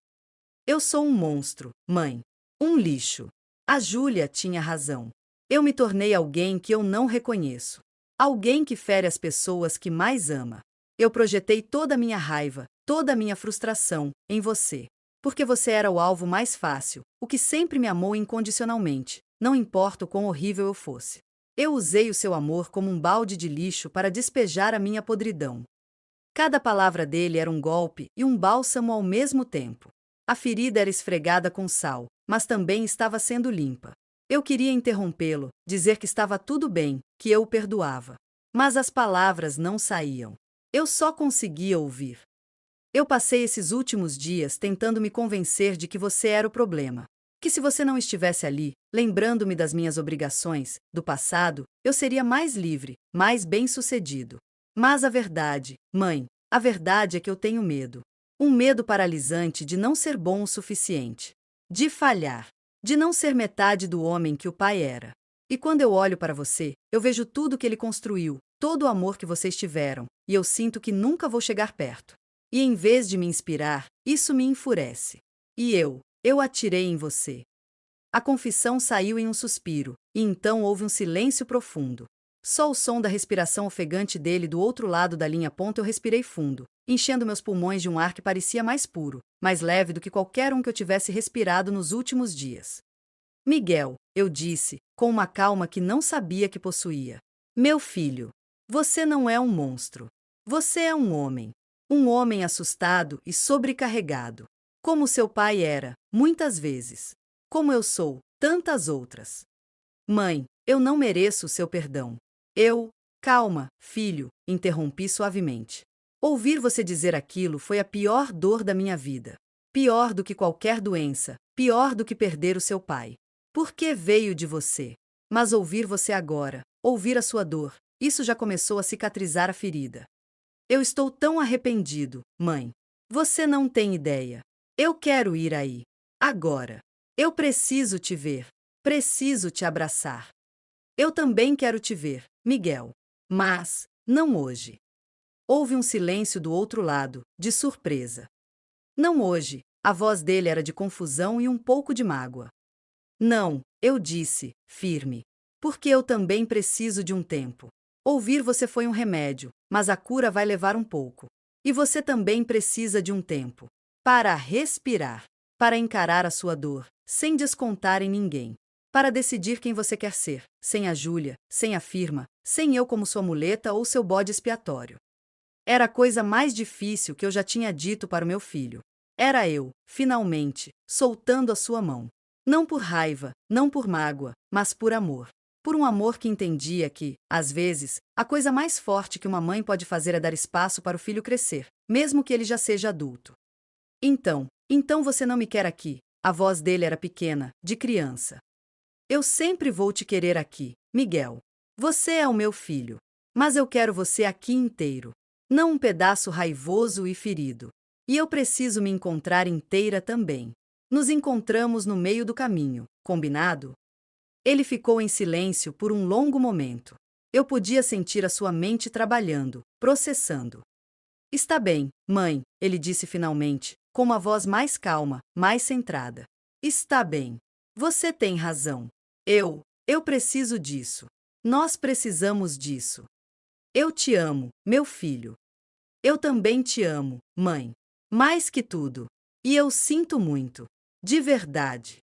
Eu sou um monstro, mãe. Um lixo. A Júlia tinha razão. Eu me tornei alguém que eu não reconheço. Alguém que fere as pessoas que mais ama. Eu projetei toda a minha raiva, toda a minha frustração, em você. Porque você era o alvo mais fácil, o que sempre me amou incondicionalmente, não importa o quão horrível eu fosse. Eu usei o seu amor como um balde de lixo para despejar a minha podridão. Cada palavra dele era um golpe e um bálsamo ao mesmo tempo. A ferida era esfregada com sal, mas também estava sendo limpa. Eu queria interrompê-lo, dizer que estava tudo bem, que eu o perdoava. Mas as palavras não saíam. Eu só conseguia ouvir. Eu passei esses últimos dias tentando me convencer de que você era o problema. Que se você não estivesse ali, lembrando-me das minhas obrigações, do passado, eu seria mais livre, mais bem-sucedido. Mas a verdade, mãe, a verdade é que eu tenho medo. Um medo paralisante de não ser bom o suficiente. De falhar. De não ser metade do homem que o pai era. E quando eu olho para você, eu vejo tudo que ele construiu, todo o amor que vocês tiveram, e eu sinto que nunca vou chegar perto. E em vez de me inspirar, isso me enfurece. E eu atirei em você. A confissão saiu em um suspiro, e então houve um silêncio profundo. Só o som da respiração ofegante dele do outro lado da linha ponta eu respirei fundo, enchendo meus pulmões de um ar que parecia mais puro, mais leve do que qualquer um que eu tivesse respirado nos últimos dias. Miguel, eu disse, com uma calma que não sabia que possuía. Meu filho, você não é um monstro. Você é um homem. Um homem assustado e sobrecarregado. Como seu pai era, muitas vezes. Como eu sou, tantas outras. Mãe, eu não mereço o seu perdão. Calma, filho, interrompi suavemente. Ouvir você dizer aquilo foi a pior dor da minha vida. Pior do que qualquer doença, pior do que perder o seu pai. Porque veio de você. Mas ouvir você agora, ouvir a sua dor, isso já começou a cicatrizar a ferida. Eu estou tão arrependido, mãe. Você não tem ideia. Eu quero ir aí. Agora. Eu preciso te ver. Preciso te abraçar. Eu também quero te ver, Miguel. Mas, não hoje. Houve um silêncio do outro lado, de surpresa. Não hoje. A voz dele era de confusão e um pouco de mágoa. Não, eu disse, firme. Porque eu também preciso de um tempo. Ouvir você foi um remédio, mas a cura vai levar um pouco. E você também precisa de um tempo. Para respirar. Para encarar a sua dor, sem descontar em ninguém. Para decidir quem você quer ser, sem a Júlia, sem a firma, sem eu como sua muleta ou seu bode expiatório. Era a coisa mais difícil que eu já tinha dito para o meu filho. Era eu, finalmente, soltando a sua mão. Não por raiva, não por mágoa, mas por amor. Por um amor que entendia que, às vezes, a coisa mais forte que uma mãe pode fazer é dar espaço para o filho crescer, mesmo que ele já seja adulto. Então você não me quer aqui. A voz dele era pequena, de criança. Eu sempre vou te querer aqui, Miguel. Você é o meu filho. Mas eu quero você aqui inteiro. Não um pedaço raivoso e ferido. E eu preciso me encontrar inteira também. Nos encontramos no meio do caminho, combinado? Ele ficou em silêncio por um longo momento. Eu podia sentir a sua mente trabalhando, processando. Está bem, mãe, ele disse finalmente, com uma voz mais calma, mais centrada. Está bem. Você tem razão. Eu preciso disso. Nós precisamos disso. Eu te amo, meu filho. Eu também te amo, mãe. Mais que tudo. E eu sinto muito. De verdade.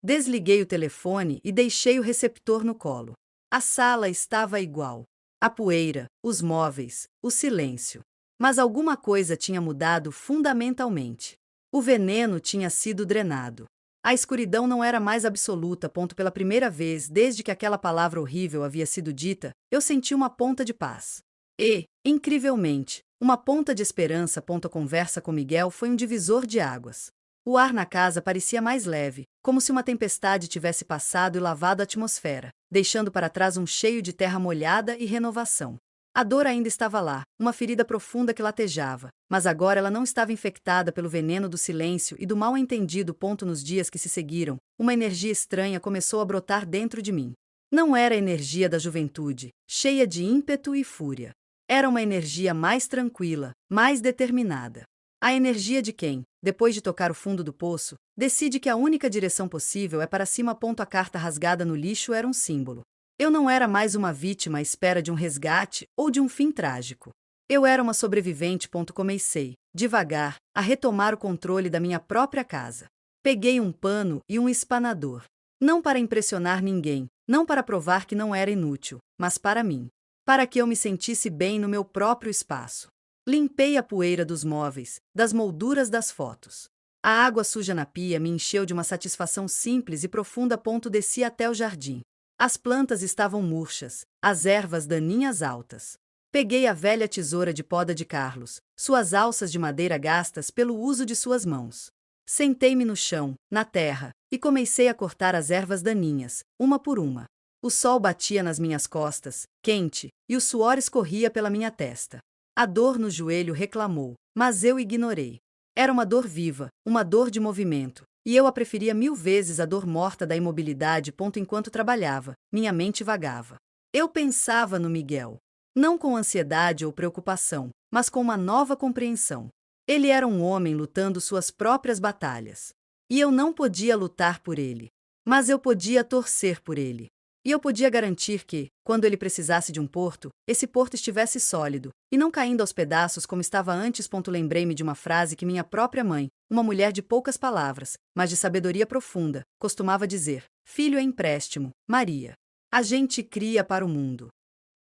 Desliguei o telefone e deixei o receptor no colo. A sala estava igual. A poeira, os móveis, o silêncio. Mas alguma coisa tinha mudado fundamentalmente. O veneno tinha sido drenado. A escuridão não era mais absoluta. Pela primeira vez desde que aquela palavra horrível havia sido dita, eu senti uma ponta de paz. E, incrivelmente, uma ponta de esperança. A conversa com Miguel foi um divisor de águas. O ar na casa parecia mais leve, como se uma tempestade tivesse passado e lavado a atmosfera, deixando para trás um cheio de terra molhada e renovação. A dor ainda estava lá, uma ferida profunda que latejava, mas agora ela não estava infectada pelo veneno do silêncio e do mal-entendido. Nos dias que se seguiram, uma energia estranha começou a brotar dentro de mim. Não era a energia da juventude, cheia de ímpeto e fúria. Era uma energia mais tranquila, mais determinada. A energia de quem, depois de tocar o fundo do poço, decide que a única direção possível é para cima. A carta rasgada no lixo era um símbolo. Eu não era mais uma vítima à espera de um resgate ou de um fim trágico. Eu era uma sobrevivente. Comecei, devagar, a retomar o controle da minha própria casa. Peguei um pano e um espanador. Não para impressionar ninguém, não para provar que não era inútil, mas para mim. Para que eu me sentisse bem no meu próprio espaço. Limpei a poeira dos móveis, das molduras das fotos. A água suja na pia me encheu de uma satisfação simples e profunda. Desci até o jardim. As plantas estavam murchas, as ervas daninhas altas. Peguei a velha tesoura de poda de Carlos, suas alças de madeira gastas pelo uso de suas mãos. Sentei-me no chão, na terra, e comecei a cortar as ervas daninhas, uma por uma. O sol batia nas minhas costas, quente, e o suor escorria pela minha testa. A dor no joelho reclamou, mas eu ignorei. Era uma dor viva, uma dor de movimento, e eu a preferia 1000 vezes à dor morta da imobilidade. Enquanto trabalhava, minha mente vagava. Eu pensava no Miguel. Não com ansiedade ou preocupação, mas com uma nova compreensão. Ele era um homem lutando suas próprias batalhas. E eu não podia lutar por ele. Mas eu podia torcer por ele. E eu podia garantir que, quando ele precisasse de um porto, esse porto estivesse sólido, e não caindo aos pedaços como estava antes. Lembrei-me de uma frase que minha própria mãe, uma mulher de poucas palavras, mas de sabedoria profunda, costumava dizer: filho é empréstimo, Maria. A gente cria para o mundo.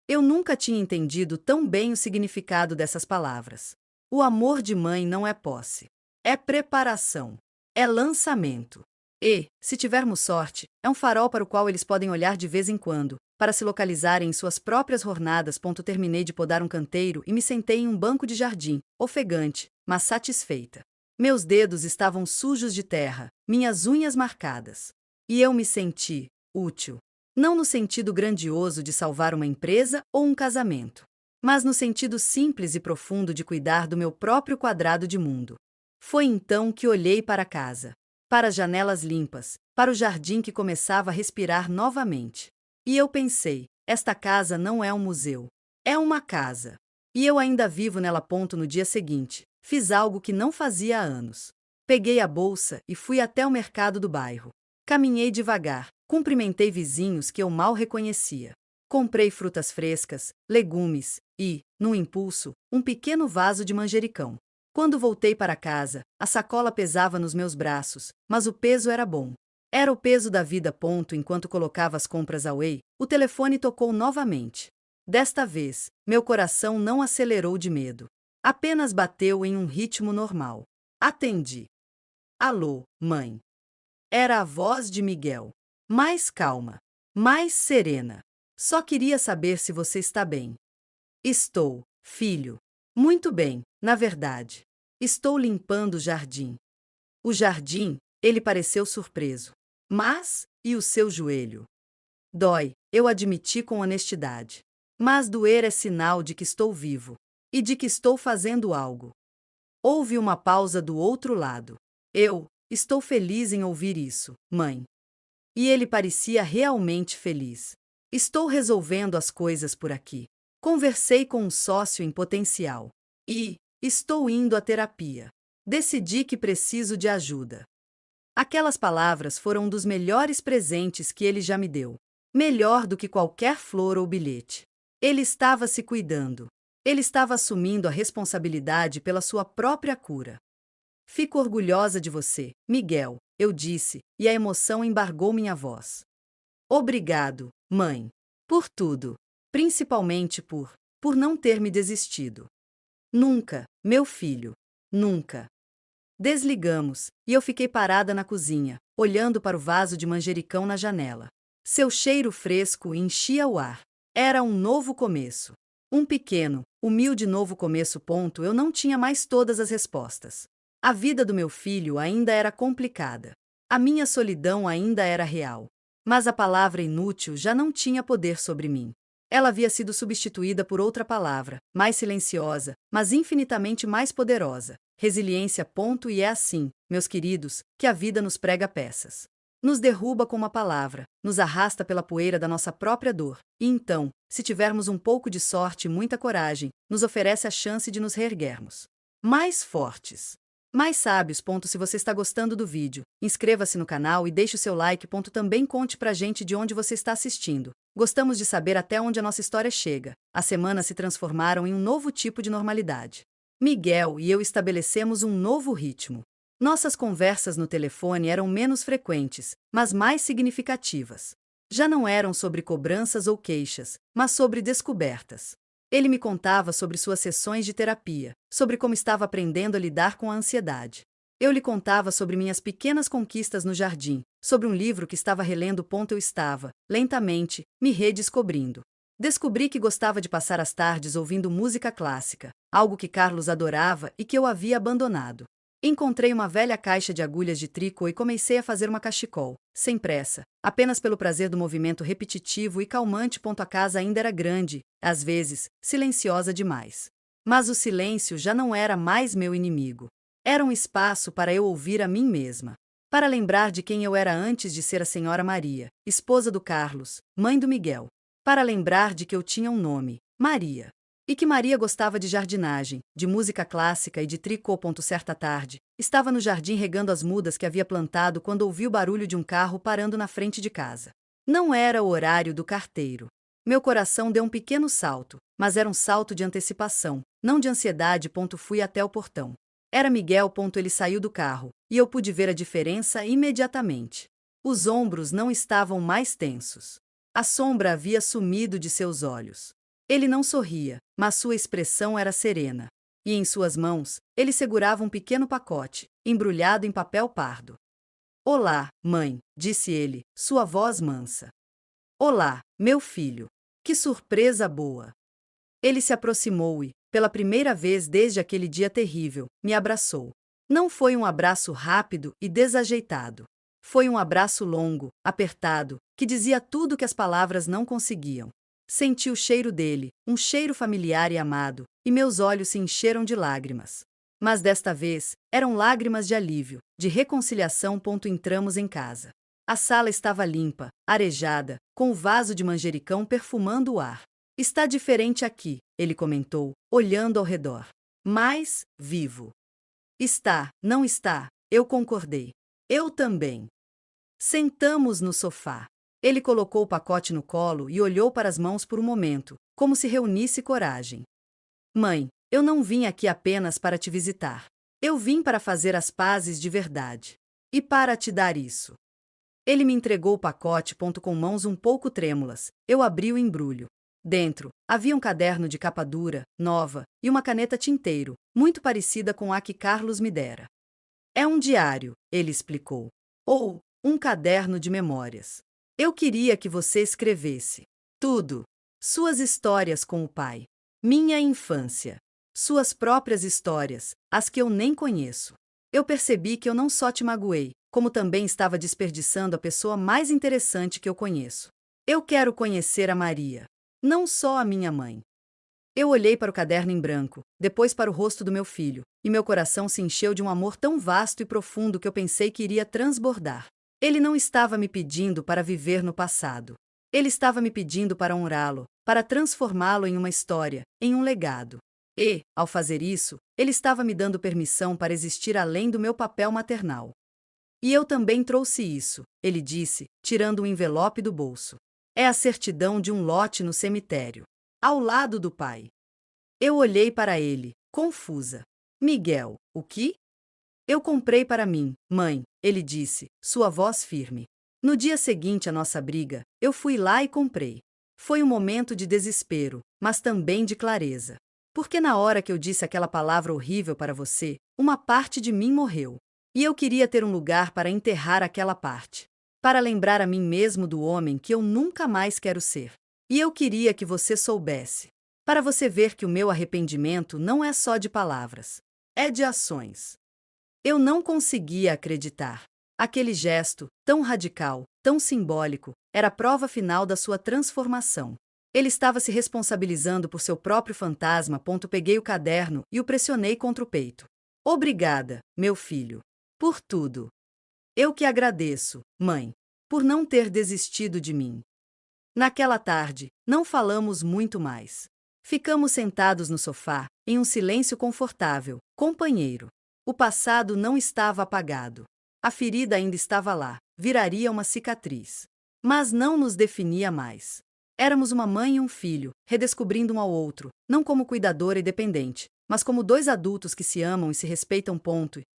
Eu nunca tinha entendido tão bem o significado dessas palavras. O amor de mãe não é posse. É preparação. É lançamento. E, se tivermos sorte, é um farol para o qual eles podem olhar de vez em quando, para se localizarem em suas próprias jornadas. Terminei de podar um canteiro e me sentei em um banco de jardim, ofegante, mas satisfeita. Meus dedos estavam sujos de terra, minhas unhas marcadas. E eu me senti útil. Não no sentido grandioso de salvar uma empresa ou um casamento, mas no sentido simples e profundo de cuidar do meu próprio quadrado de mundo. Foi então que olhei para a casa, para as janelas limpas, para o jardim que começava a respirar novamente. E eu pensei: esta casa não é um museu. É uma casa. E eu ainda vivo nela. No dia seguinte, fiz algo que não fazia há anos. Peguei a bolsa e fui até o mercado do bairro. Caminhei devagar, cumprimentei vizinhos que eu mal reconhecia. Comprei frutas frescas, legumes e, num impulso, um pequeno vaso de manjericão. Quando voltei para casa, a sacola pesava nos meus braços, mas o peso era bom. Era o peso da vida. Enquanto colocava as compras away, o telefone tocou novamente. Desta vez, meu coração não acelerou de medo. Apenas bateu em um ritmo normal. Atendi. Alô, mãe. Era a voz de Miguel. Mais calma. Mais serena. Só queria saber se você está bem. Estou, filho. Muito bem, na verdade. Estou limpando o jardim. O jardim? Ele pareceu surpreso. Mas, e o seu joelho? Dói, eu admiti com honestidade. Mas doer é sinal de que estou vivo. E de que estou fazendo algo. Houve uma pausa do outro lado. Estou feliz em ouvir isso, mãe. E ele parecia realmente feliz. Estou resolvendo as coisas por aqui. Conversei com um sócio em potencial. E estou indo à terapia. Decidi que preciso de ajuda. Aquelas palavras foram um dos melhores presentes que ele já me deu. Melhor do que qualquer flor ou bilhete. Ele estava se cuidando. Ele estava assumindo a responsabilidade pela sua própria cura. Fico orgulhosa de você, Miguel, eu disse, e a emoção embargou minha voz. Obrigado, mãe. Por tudo. Principalmente por não ter me desistido. Nunca, meu filho. Nunca. Desligamos, e eu fiquei parada na cozinha, olhando para o vaso de manjericão na janela. Seu cheiro fresco enchia o ar. Era um novo começo. Um pequeno, humilde novo começo. Eu não tinha mais todas as respostas. A vida do meu filho ainda era complicada. A minha solidão ainda era real. Mas a palavra inútil já não tinha poder sobre mim. Ela havia sido substituída por outra palavra, mais silenciosa, mas infinitamente mais poderosa. Resiliência. E é assim, meus queridos, que a vida nos prega peças. Nos derruba com uma palavra, nos arrasta pela poeira da nossa própria dor, e então, se tivermos um pouco de sorte e muita coragem, nos oferece a chance de nos reerguermos. Mais fortes. Mais sábios. Se você está gostando do vídeo, inscreva-se no canal e deixe o seu like. Também conte pra gente de onde você está assistindo. Gostamos de saber até onde a nossa história chega. As semanas se transformaram em um novo tipo de normalidade. Miguel e eu estabelecemos um novo ritmo. Nossas conversas no telefone eram menos frequentes, mas mais significativas. Já não eram sobre cobranças ou queixas, mas sobre descobertas. Ele me contava sobre suas sessões de terapia, sobre como estava aprendendo a lidar com a ansiedade. Eu lhe contava sobre minhas pequenas conquistas no jardim, sobre um livro que estava relendo. Eu estava, lentamente, me redescobrindo. Descobri que gostava de passar as tardes ouvindo música clássica, algo que Carlos adorava e que eu havia abandonado. Encontrei uma velha caixa de agulhas de tricô e comecei a fazer uma cachecol, sem pressa, apenas pelo prazer do movimento repetitivo e calmante. A casa ainda era grande, às vezes, silenciosa demais. Mas o silêncio já não era mais meu inimigo. Era um espaço para eu ouvir a mim mesma. Para lembrar de quem eu era antes de ser a Senhora Maria, esposa do Carlos, mãe do Miguel. Para lembrar de que eu tinha um nome, Maria. E que Maria gostava de jardinagem, de música clássica e de tricô. Certa tarde, estava no jardim regando as mudas que havia plantado quando ouvi o barulho de um carro parando na frente de casa. Não era o horário do carteiro. Meu coração deu um pequeno salto, mas era um salto de antecipação, não de ansiedade. Fui até o portão. Era Miguel. Ele saiu do carro, e eu pude ver a diferença imediatamente. Os ombros não estavam mais tensos. A sombra havia sumido de seus olhos. Ele não sorria, mas sua expressão era serena. E em suas mãos, ele segurava um pequeno pacote, embrulhado em papel pardo. Olá, mãe, disse ele, sua voz mansa. Olá, meu filho. Que surpresa boa! Ele se aproximou e, pela primeira vez desde aquele dia terrível, me abraçou. Não foi um abraço rápido e desajeitado. Foi um abraço longo, apertado, que dizia tudo que as palavras não conseguiam. Senti o cheiro dele, um cheiro familiar e amado, e meus olhos se encheram de lágrimas. Mas desta vez, eram lágrimas de alívio, de reconciliação. Entramos em casa. A sala estava limpa, arejada, com o vaso de manjericão perfumando o ar. Está diferente aqui, ele comentou, olhando ao redor. Mais vivo. Está, não está? Eu concordei. Eu também. Sentamos no sofá. Ele colocou o pacote no colo e olhou para as mãos por um momento, como se reunisse coragem. Mãe, eu não vim aqui apenas para te visitar. Eu vim para fazer as pazes de verdade. E para te dar isso. Ele me entregou o pacote. Com mãos um pouco trêmulas, eu abri o embrulho. Dentro, havia um caderno de capa dura, nova, e uma caneta tinteiro, muito parecida com a que Carlos me dera. É um diário, ele explicou. Ou um caderno de memórias. Eu queria que você escrevesse tudo. Suas histórias com o pai. Minha infância. Suas próprias histórias, as que eu nem conheço. Eu percebi que eu não só te magoei, como também estava desperdiçando a pessoa mais interessante que eu conheço. Eu quero conhecer a Maria. Não só a minha mãe. Eu olhei para o caderno em branco, depois para o rosto do meu filho, e meu coração se encheu de um amor tão vasto e profundo que eu pensei que iria transbordar. Ele não estava me pedindo para viver no passado. Ele estava me pedindo para honrá-lo, para transformá-lo em uma história, em um legado. E, ao fazer isso, ele estava me dando permissão para existir além do meu papel maternal. E eu também trouxe isso, ele disse, tirando um envelope do bolso. É a certidão de um lote no cemitério, ao lado do pai. Eu olhei para ele, confusa. Miguel, o que? Eu comprei para mim, mãe, ele disse, sua voz firme. No dia seguinte à nossa briga, eu fui lá e comprei. Foi um momento de desespero, mas também de clareza. Porque na hora que eu disse aquela palavra horrível para você, uma parte de mim morreu. E eu queria ter um lugar para enterrar aquela parte. Para lembrar a mim mesmo do homem que eu nunca mais quero ser. E eu queria que você soubesse. Para você ver que o meu arrependimento não é só de palavras. É de ações. Eu não conseguia acreditar. Aquele gesto, tão radical, tão simbólico, era a prova final da sua transformação. Ele estava se responsabilizando por seu próprio fantasma. Peguei o caderno e o pressionei contra o peito. Obrigada, meu filho. Por tudo. Eu que agradeço, mãe, por não ter desistido de mim. Naquela tarde, não falamos muito mais. Ficamos sentados no sofá, em um silêncio confortável, companheiro. O passado não estava apagado. A ferida ainda estava lá, viraria uma cicatriz. Mas não nos definia mais. Éramos uma mãe e um filho, redescobrindo um ao outro, não como cuidadora e dependente, mas como dois adultos que se amam e se respeitam.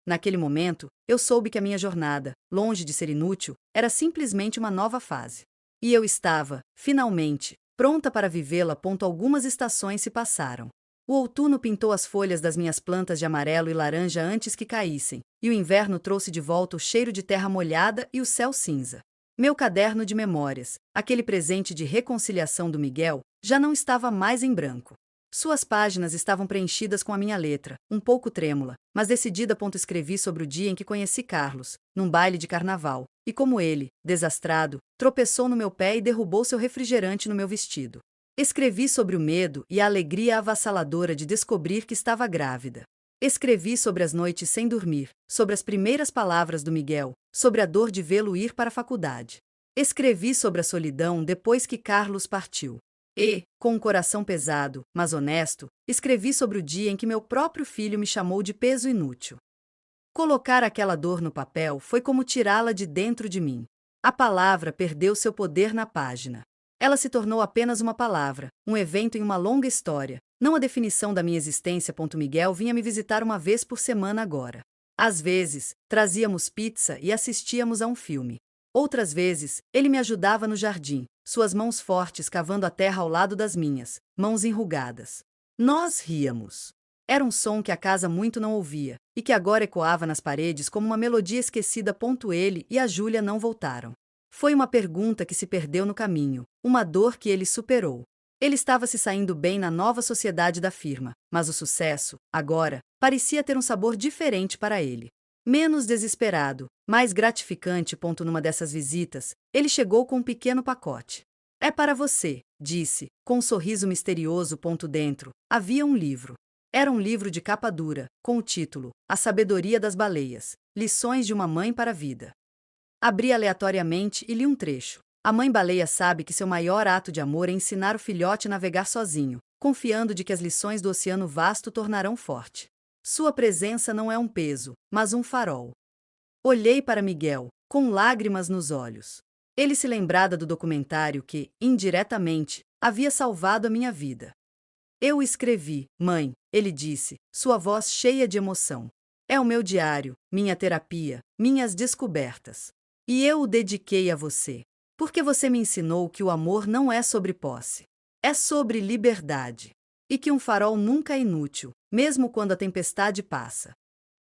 Naquele momento, eu soube que a minha jornada, longe de ser inútil, era simplesmente uma nova fase. E eu estava, finalmente, pronta para vivê-la. Algumas estações se passaram. O outono pintou as folhas das minhas plantas de amarelo e laranja antes que caíssem, e o inverno trouxe de volta o cheiro de terra molhada e o céu cinza. Meu caderno de memórias, aquele presente de reconciliação do Miguel, já não estava mais em branco. Suas páginas estavam preenchidas com a minha letra, um pouco trêmula, mas decidida. Escrevi sobre o dia em que conheci Carlos, num baile de carnaval, e como ele, desastrado, tropeçou no meu pé e derrubou seu refrigerante no meu vestido. Escrevi sobre o medo e a alegria avassaladora de descobrir que estava grávida. Escrevi sobre as noites sem dormir, sobre as primeiras palavras do Miguel, sobre a dor de vê-lo ir para a faculdade. Escrevi sobre a solidão depois que Carlos partiu. E, com um coração pesado, mas honesto, escrevi sobre o dia em que meu próprio filho me chamou de peso inútil. Colocar aquela dor no papel foi como tirá-la de dentro de mim. A palavra perdeu seu poder na página. Ela se tornou apenas uma palavra, um evento em uma longa história, não a definição da minha existência. Miguel vinha me visitar uma vez por semana agora. Às vezes, trazíamos pizza e assistíamos a um filme. Outras vezes, ele me ajudava no jardim, suas mãos fortes cavando a terra ao lado das minhas, mãos enrugadas. Nós ríamos. Era um som que a casa muito não ouvia, e que agora ecoava nas paredes como uma melodia esquecida. Ele e a Júlia não voltaram. Foi uma pergunta que se perdeu no caminho, uma dor que ele superou. Ele estava se saindo bem na nova sociedade da firma, mas o sucesso, agora, parecia ter um sabor diferente para ele. Menos desesperado, mais gratificante. Numa dessas visitas, ele chegou com um pequeno pacote. É para você, disse, com um sorriso misterioso. Dentro, havia um livro. Era um livro de capa dura, com o título A Sabedoria das Baleias, Lições de uma Mãe para a Vida. Abri aleatoriamente e li um trecho. A mãe baleia sabe que seu maior ato de amor é ensinar o filhote a navegar sozinho, confiando de que as lições do oceano vasto tornarão forte. Sua presença não é um peso, mas um farol. Olhei para Miguel, com lágrimas nos olhos. Ele se lembrara do documentário que, indiretamente, havia salvado a minha vida. Eu escrevi, mãe, ele disse, sua voz cheia de emoção. É o meu diário, minha terapia, minhas descobertas. E eu o dediquei a você. Porque você me ensinou que o amor não é sobre posse. É sobre liberdade. E que um farol nunca é inútil, mesmo quando a tempestade passa.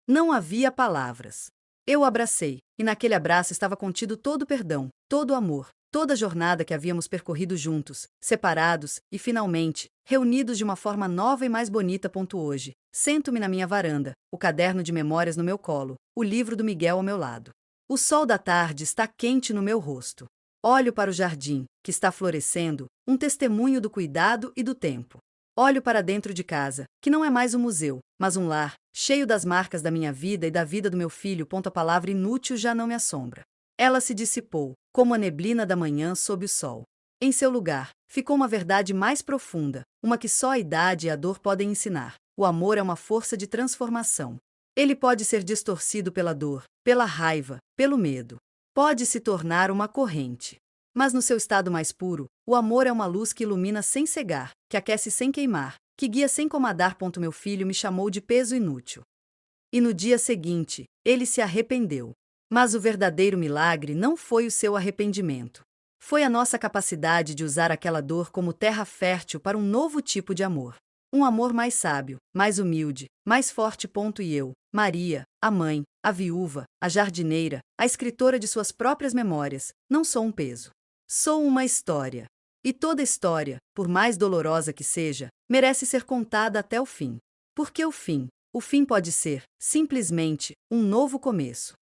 Não havia palavras. Eu o abracei, e naquele abraço estava contido todo o perdão, todo o amor, toda a jornada que havíamos percorrido juntos, separados e, finalmente, reunidos de uma forma nova e mais bonita. Hoje, sento-me na minha varanda, o caderno de memórias no meu colo, o livro do Miguel ao meu lado. O sol da tarde está quente no meu rosto. Olho para o jardim, que está florescendo, um testemunho do cuidado e do tempo. Olho para dentro de casa, que não é mais um museu, mas um lar, cheio das marcas da minha vida e da vida do meu filho. A palavra inútil já não me assombra. Ela se dissipou, como a neblina da manhã sob o sol. Em seu lugar, ficou uma verdade mais profunda, uma que só a idade e a dor podem ensinar. O amor é uma força de transformação. Ele pode ser distorcido pela dor, pela raiva, pelo medo. Pode se tornar uma corrente. Mas no seu estado mais puro, o amor é uma luz que ilumina sem cegar, que aquece sem queimar, que guia sem comandar. Meu filho me chamou de peso inútil. E no dia seguinte, ele se arrependeu. Mas o verdadeiro milagre não foi o seu arrependimento. Foi a nossa capacidade de usar aquela dor como terra fértil para um novo tipo de amor. Um amor mais sábio, mais humilde, mais forte. E eu, Maria, a mãe, a viúva, a jardineira, a escritora de suas próprias memórias, não sou um peso. Sou uma história. E toda história, por mais dolorosa que seja, merece ser contada até o fim. Porque o fim pode ser, simplesmente, um novo começo.